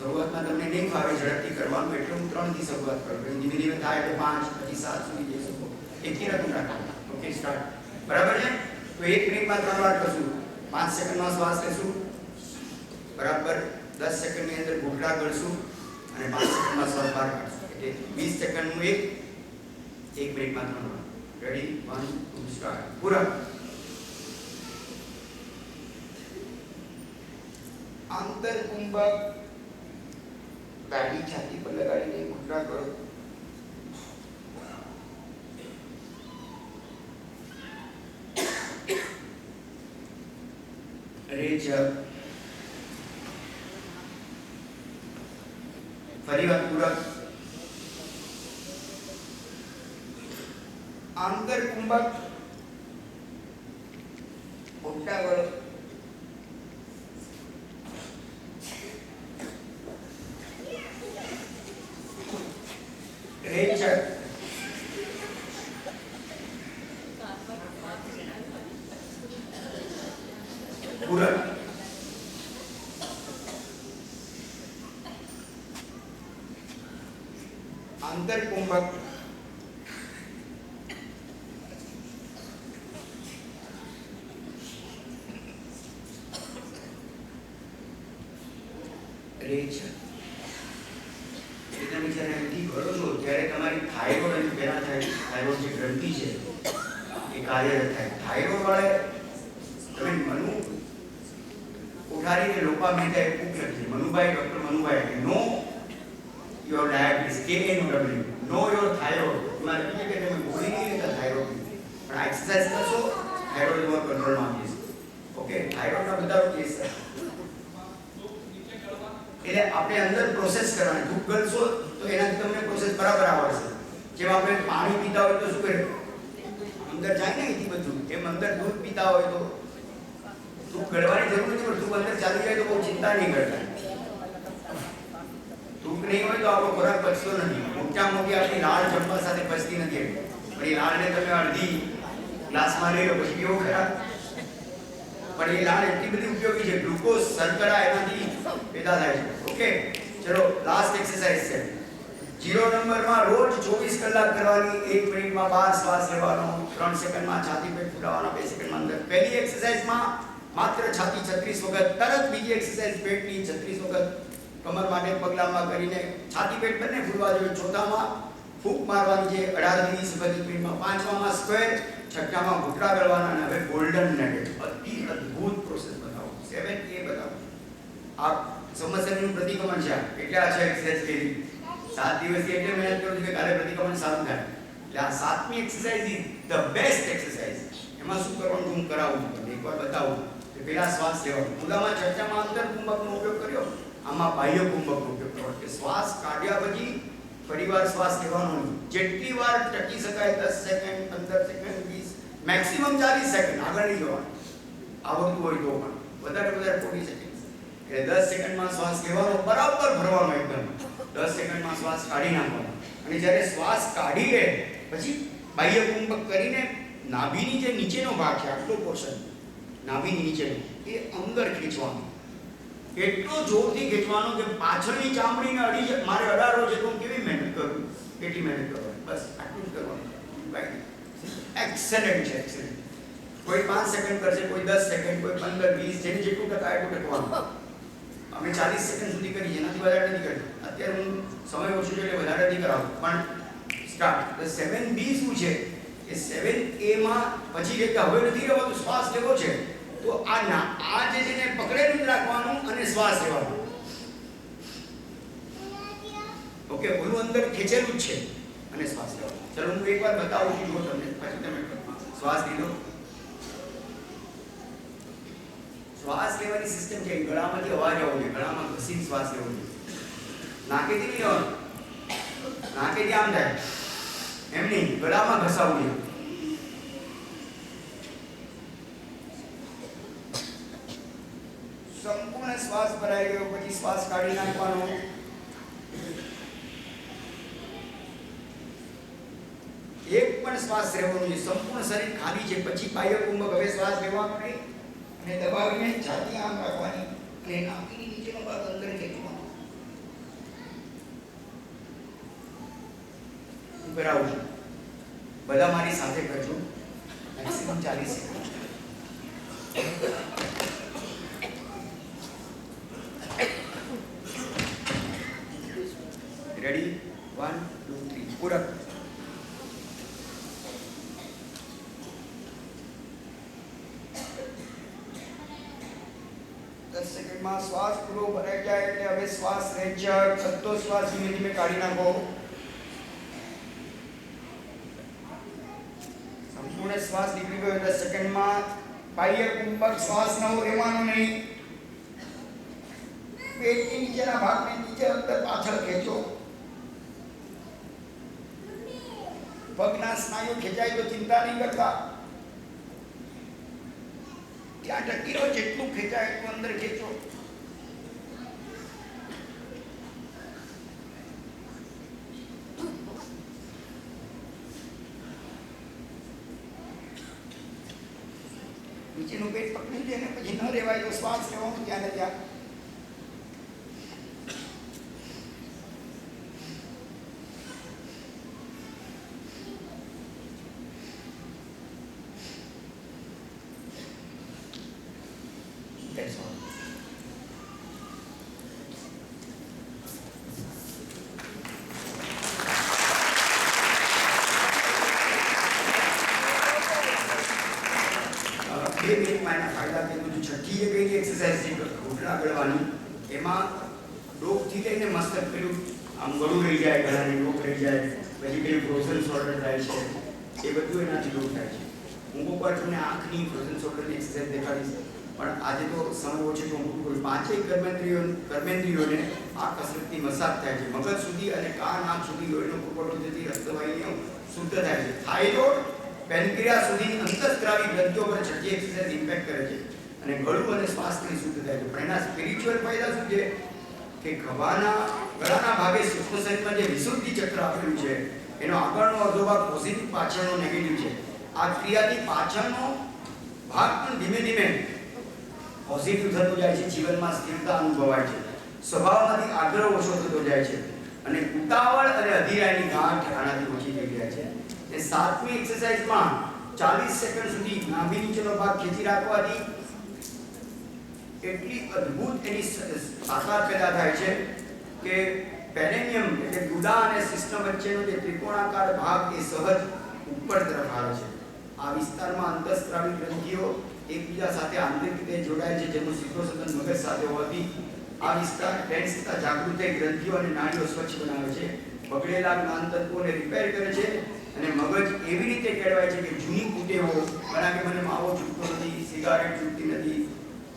શરૂઆતમાં તમને નહીં ફાવે ઝડપથી કરવાનું એટલે હું 3 થી શરૂઆત કરું. ધીમે ધીમે થાય એટલે 5 પછી 7 સુધી જઈ શકો. એકથી નથી રાખવાનું. Okay start. બરાબર છે? તો 1 મિનિટમાં 3 વાર કરશું. 5 સેકન્ડમાં શ્વાસ લેશું. બરાબર 10 સેકન્ડની અંદર ઘૂંટડા ગળશું અને 5 સેકન્ડમાં શ્વાસ બહાર કાઢશું. એટલે 20 સેકન્ડનું 1 મિનિટમાં 3 વાર. Ready 1 2 start. પૂરા. આંતર કુંભક દાઢી છાતી પર લગાડીને ઘૂંટડા કરો. રેચક. ફરી વાર પૂરક. આંતર કુંભક ઘૂંટડા કરો. રેચક. પૂરક. આંતર કુંભક રેચક. તમે જ્યારે અહીંથી કરો છો ત્યારે તમારી થાઇરોઇડ અને પેલા થાઇરોઇડ જે ગ્રંથિ છે એ કાર્યરત થાય. થાઇરોઇડ વાળે તમે મનુ ઉઠાડીને લોપા મહેતા એક બુક લખી Manubhai, doctor Manubhai, know your diabetes KNOW, know your thyroid. તમારે બીજે કે તમે ગોળી નહીં લેતા થાઇરોઇડ, પણ આ એક્સરસાઇઝ કરશો થાઇરોઇડ તમારો કંટ્રોલમાં આવી જશે. ઓકે, થાઇરોઇડના બધા કેસ એટલે આપણે અંદર પ્રોસેસ કરવાની. ધૂપ ગળશો તો એનાથી તમને પ્રોસેસ બરાબર આવડશે. જેમ આપણે પાણી પીતા હોય તો શું કરે અંદર જાય ને અહીંથી બધું, એમ અંદર દૂધ પીતા હોય તો ધૂપ ગળવાની જરૂર નથી, પણ ધૂપ અંદર ચાલી જાય તો બહુ ચિંતા નહીં કરતા. ધૂપ નહીં હોય તો આપણો ખોરાક પચતો નથી. મોટા મોટી આપણી લાળ જમવા સાથે પચતી નથી. પણ એ લાળને તમે અડધી ગ્લાસમાં લઈ લો પછી કેવો ખરાબ. પણ એ લાળ એટલી બધી ઉપયોગી છે. ગ્લુકોઝ શર્કરા એનાથી પેદા થાય છે. ઓકે ચલો લાસ્ટ એક્સરસાઇઝ છે 0 નંબરમાં. રોજ 24 કલાક કરવાની. 1 મિનિટમાં 12 શ્વાસ લેવાનો, 3 સેકન્ડમાં છાતી પેટ ફૂલાવવાનો, 2 સેકન્ડમાં અંદર. પહેલી એક્સરસાઇઝમાં માત્ર છાતી 36 વખત, તરત બીજી એક્સરસાઇઝ પેટની 36 વખત કમર માટે પગલામાં કરીને છાતી પેટ બંને ફૂલવા જોઈએ. ચોથામાં ફૂંક મારવાની છે 18 થી 20 વખત મિનિટમાં. પાંચમામાં સ્ક્વેર, છઠ્ઠામાં ઘૂંટડા ગળવાના અને હવે ગોલ્ડન નગેટ. અતિ અદ્ભુત પ્રોસેસ બતાવો. 7A બતાવો. આ સમસ્યાનું પ્રતિક્રમણ છે. એટલે આ છે એક્સરસાઇઝ કરી 7 દિવસથી એટલે મહેનત કરું છું કે કાલે પ્રતિક્રમણ સારું થાય. એટલે આ 7મી exercise is the best exercise. એમાં શું કરવાનું હું કરાવું છું, એકવાર બતાવું. કે પહેલા શ્વાસ લેવાનો. મુલામાં ચર્ચામાં અંતર કુંભકનો ઉપયોગ કર્યો, આમાં બાહ્ય કુંભકનો ઉપયોગ કરવાનો. કે શ્વાસ કાઢ્યા પછી ફરીવાર શ્વાસ લેવાનો નહીં. જેટલી વાર ટકી શકાય 10 સેકન્ડ, 15 સેકન્ડ, 20, મેક્સિમમ 40 સેકન્ડ, આગળ નહીં જવાનું. આવડતું હોય તો પણ વધારે 40 સેકન્ડ. એટલે 10 સેકન્ડમાં શ્વાસ લેવાનો, બરાબર ભરવાનો એકદમ. 10 સેકન્ડમાં શ્વાસ કાઢી નાખવાનો. અને જ્યારે શ્વાસ કાઢી લે પછી બાહ્ય કુંભક કરીને નાભીની જે નીચેનો ભાગ છે, આટલો પોર્શન નાભીની નીચેનો, એ અંદર ખેંચવાનો. એટલો જોરથી ખેંચવાનો કે પાછળની ચામડીને અડી જાય. મારે 18 રોજ હું કેવી મહેનત કરું એટલી મહેનત કરવાની. બસ આટલું જ કરવાનું. રાઈટ, એક્સેલન્ટ છે, એક્સેલન્ટ. કોઈ 5 સેકન્ડ કરશે, કોઈ 10 સેકન્ડ, કોઈ 15, 20, જેને જેટલું ટકા એટલું ટકવાનું. અમે 40 સેકન્ડ સુધી કરી, એનાથી વધારે નથી કરતા. અત્યારે હું સમય ઓછો છે એટલે વધારે નથી કરાવું. પણ સ્ટાર્ટ. તો 7B શું છે કે 7A માં પછી કે હવે નથી રહેવાનું, શ્વાસ લેવો છે તો આ જે છે ને પકડેલું જ રાખવાનું અને શ્વાસ લેવાનો. ઓકે, ઓલું અંદર ખેંચેલું જ છે અને શ્વાસ લેવાનો. ચલો હું એકવાર બતાવું છું, જો તમને પછી તમે શ્વાસ લીધો. શ્વાસ લેવાની સિસ્ટમ છે, ગળામાંથી અવાજ આવવો જોઈએ, ગળામાં ઘસીને શ્વાસ લેવો જોઈએ. નાકેથી નહીં લેવાનું, નાકેથી આમ થાય એમ નહીં, ગળામાં ઘસાવવું જોઈએ. સંપૂર્ણ શ્વાસ ભરાઈ ગયો પછી શ્વાસ કાઢી નાખવાનો. એક પણ શ્વાસ રહેવાનો નહીં, સંપૂર્ણ શરીર ખાલી છે. પછી બાહ્ય કુંભક. હવે શ્વાસ લેવાનો નહીં અને દબાવીને છાતી આમ રાખવાની અને નાકની નીચેનો ભાગ અંદર ખેંચવાનો. કરાવું છું. બધા મારી સાથે કરજો. Maximum 40 second. રેડી? 1 2 3 પૂરક. સેકન્ડમાં શ્વાસ પૂરો ભરાઈ જાય એટલે હવે શ્વાસ રેચક, બધો શ્વાસ ધીમે ધીમે કાઢી નાખો. સંપૂર્ણ શ્વાસ નીકળી ગયો એટલે સેકન્ડમાં બાહ્ય કુંભક શ્વાસ નવો રહેવાનો નહીં. પેટની નીચેના ભાગને નીચે અંદર પાછળ ખેંચો. પગના સ્નાયુ ખેંચાય તો ચિંતા નહીં કરતા. ત્યાં ટકી રહો, જેટલું ખેંચાય એટલું અંદર ખેંચો. નીચેનું પેટ પકડી દે ને પછી ન રહેવાય તો શ્વાસ લેવાનું ત્યાં ને ત્યાં. That's all. બે મિનિટમાં એના ફાયદા કીધું. છઠ્ઠી એક એવી એક્સરસાઇઝ છે ઘૂંટણા ગળવાની. એમાં ડોકથી લઈને મસ્તક પેલું આમ ગળું રહી જાય, ગળાની ડોક રહી જાય, પછી પેલું ફ્રોઝન શોલ્ડર થાય છે. એ બધું એનાથી દૂર થાય છે. હું કોઈ વાર તમને આંખની ફ્રોઝન શોલ્ડરની એક્સરસાઇઝ દેખાડીશ, પણ આજે તો સમય ઓછો છે. હું કોઈ પાંચેય કર્મેન્દ્રિયોને આ કસરતની મસાજ થાય છે. મગજ સુધી અને કાન આંખ સુધી લોહીનો પુરવઠો થતી રક્તવાહિનીઓ શુદ્ધ થાય છે. થાઇરોઇડ, પેનક્રિયાસ સુધી અંતઃસ્ત્રાવી ગ્રંથિઓ પર છઠ્ઠી એક્સરસાઇઝ ઇમ્પેક્ટ કરે છે અને ગળું અને શ્વાસની શુદ્ધ થાય છે. પણ એના સ્પિરિચ્યુઅલ ફાયદા શું છે કે ગળાના ભાગે સૂક્ષ્મ શરીરમાં જે વિશુદ્ધિ ચક્ર આપેલું છે એનો આગળનો અડધો ભાગ પોઝિટિવ, પાછળનો નેગેટિવ છે. આ ક્રિયાથી પાછળનો ભાગ પણ ધીમે ધીમે પોઝિટિવ થતો જાય છે. જીવનમાં સ્થિરતા અનુભવાય છે. સ્વભાવમાંથી આગ્રહ ઓછો થતો જાય છે અને ઉતાવળ અને અધીરાની ગાંઠ આનાથી ઓછી થઈ જાય છે. એ સાતમી એક્સરસાઇઝમાં 40 સેકન્ડ સુધી નાભી નીચેનો ભાગ ખેંચી રાખવાથી એટલી અદ્ભુત એની તાકાત પેદા થાય છે કે પેરેનિયમ એટલે ગુદા અને શિશ્ન વચ્ચેનો જે ત્રિકોણાકાર ભાગ એ સહજ ઉપર તરફ આવે છે. આ વિસ્તારમાં અંતઃસ્ત્રાવી ગ્રંથિઓ એકબીજા સાથે આંતરિક રીતે જોડાય છે, જેનું સીધો સંબંધ મગજ સાથે હોવાથી આ વિસ્તાર ડેન્સ તથા જાગૃત થઈ ગ્રંથિઓ અને નાડીઓ સ્વચ્છ બનાવે છે, બગડેલા જ્ઞાનતત્વોને રિપેર કરે છે અને મગજ એવી રીતે કેળવાય છે કે જૂની કુટેવો, કારણ કે મને માવો છૂટતો નથી, સિગારેટ છૂટતી નથી,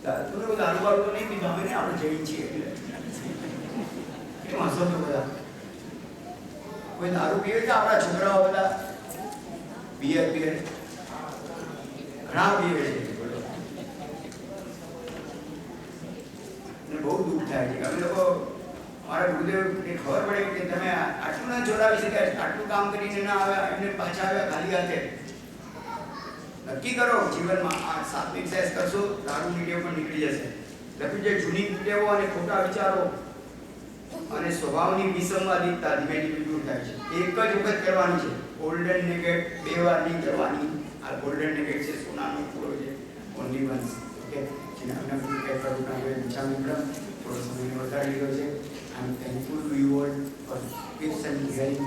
તમે બધા દારૂ તો નહીં પીધા, અમે આપણે જઈ છીએ એટલે કેમ હસો તો બધા? કોઈ દારૂ પીવે છે? આપણા છોકરાઓ બધા બિયર ઘણા પીવે છે. બહુ દુઃખ થાય છે. અમે લોકો મારા ગુરુદેવને ખબર પડે કે તમે આટલું ના જોડાવી શકાય, આટલું કામ કરીને ના આવ્યા, એમને પાછા આવ્યા ખાલી હાથે. નક્કી કરો જીવનમાં આ સાતમી એક્સરસાઇઝ કરશો, દારૂની ટેવ પણ નીકળી જશે. લખ્યું છે જૂની ટેવો અને ખોટા વિચારો અને સ્વભાવની વિસંવાદિતતા ધીમે ધીમે દૂર થાય છે. એક જ વખત કરવાની છે. ગોલ્ડન નેગેટ 2 વાર નહીં કરવાની. આ ગોલ્ડન નેગેટ છે, સોનાનો પૂરો છે, ઓનલી વન્સ. ઓકે, જેના કઈ કરુણા હોય વિચાર મેડમ થોડો સમય વધારી લીધો છે. I am thankful to you all for gifts and hearing.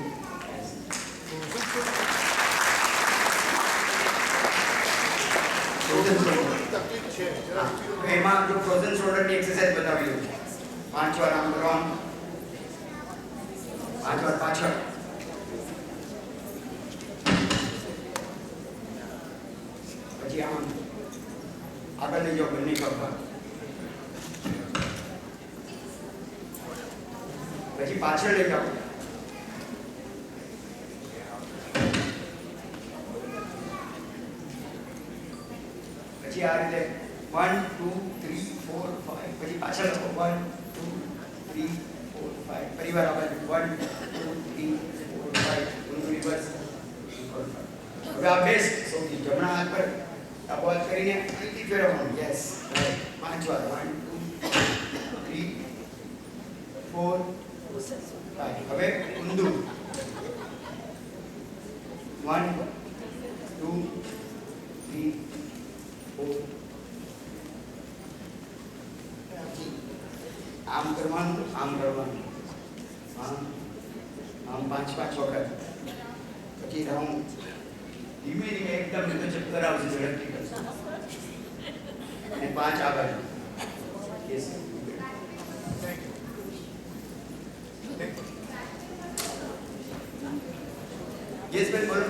એમાં જો ફ્રોઝન શોલ્ડરની એક્સરસાઇઝ બતાવી દઉં. 5 વાર આમ કરવાનું, 5 વાર પાછળ, પછી આમ આગળ લઈ જાઓ બંને પગ, પછી પાછળ લઈ જાઓ, પછી આ રીતે 1 2 3 4 5, પછી પાછળ લખો 1 2 3 4 5, પરિવાર આગળ 1 2 3 4 5, ઊંધું રિવર્સ. હવે આ બેસ્ટ સૌથી જમણા હાથ પર ડાબો હાથ કરીને અહીંથી ફેરવવાનું. Yes, right. 5 વાર 1 2 3 4 5. હવે ઊંધું 1 2 3 4 આમ કરવાનું આમ કરવાનું આમ 5 વખત પછી રાઉન્ડ ધીમે ધીમે એકદમ તો ચક્કર આવશે ઝડપથી કરશે અને 5 આ બાજુ યસ યસ બેન બોલો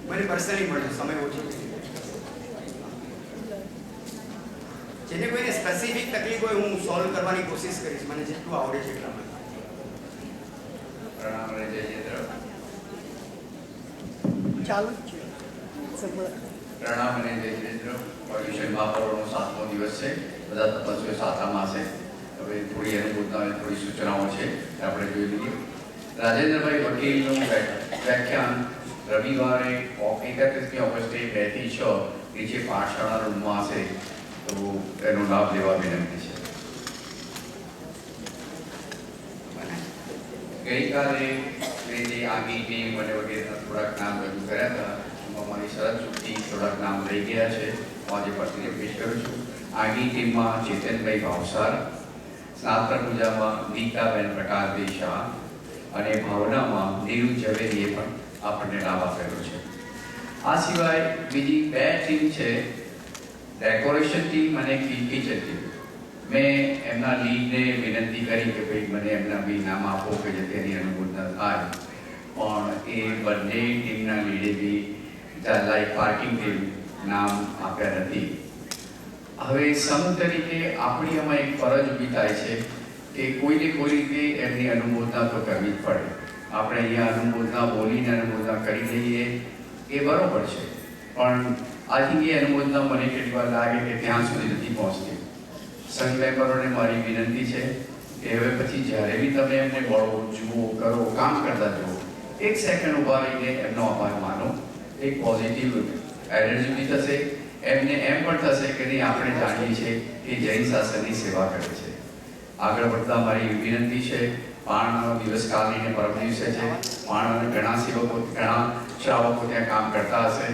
મને પર્સનલી મળે સમય ઓછો જેને કોઈને સ્પેસિફિક તકલીફ હોય હું સોલ્વ કરવાની કોશિશ કરીશ મને જેટલું આવડે છે એટલામાં પ્રણામ રે જયેન્દ્ર ચાલુ જ છે પ્રણામ અને જયેન્દ્ર પર્યુષણ મહાપર્વનો 7મો દિવસ છે બધા તપસ્વીઓ સાતામાં છે હવે થોડી અનુભૂતતા થોડી સૂચનાઓ છે આપણે જોઈ લઈએ રાજેન્દ્રભાઈ વકીલનું વ્યાખ્યાન રવિવારે 31મી ઓગસ્ટે 2 થી 6 નીચે પાઠશાળા રૂમમાં હશે તો એનો લાભ લેવા વિનંતી છે ગઈકાલે મેં જે આગી ટીમ અને વગેરેના થોડાક નામ રજૂ કર્યા હતા એમાં મારી શરત ચૂકતી થોડાક નામ રહી ગયા છે હું આજે પરથી પેશ કરું છું આગી ટીમમાં ચેતનભાઈ ભાવસાર સ્નાતક પૂજામાં નીતાબેન પ્રકાશભાઈ શાહ અને ભાવનામાં નીરુ ઝવેરીએ પણ આપણને લાભ આપેલો છે આ સિવાય બીજી 2 ટીમ છે ડેકોરેશન ટીમ અને કિચન ટીમ મેં એમના લીડને વિનંતી કરી કે ભાઈ મને એમના બી નામ આપો કે જેથી એની અનુકૂળતા થાય પણ એ બંને ટીમના લીડે બી લાઈક પાર્કિંગ ટીમ નામ આપ્યા નથી હવે સંઘ તરીકે આપણી આમાં એક ફરજ ઊભી થાય છે કે કોઈને કોઈ રીતે એમની અનુમોદના તો કરવી જ પડે આપણે અહીંયા અનુમોદના બોલીને અનુમોદના કરી દઈએ એ બરોબર છે પણ આથી એ અનુમોદના મને કેટલી વાર લાગે કે ત્યાં સુધી નથી પહોંચતી સંઘ મેમ્બરોને મારી વિનંતી છે કે હવે પછી જ્યારે બી તમે એમને મળો જુઓ કરો કામ કરતા જુઓ 1 સેકન્ડ ઊભા રહીને એમનો આભાર માનો એક પોઝિટિવ એનર્જી બી થશે એમને એમ પણ થશે કે નહીં આપણે જાણીએ છીએ કે જૈન શાસનની સેવા કરે છે આગળ વધતા મારી વિનંતી છે પાણનો દિવસ કાલીને પરમ દિવસે છે પાણના ઘણા સેવકો ઘણા શ્રાવકો ત્યાં કામ કરતા હશે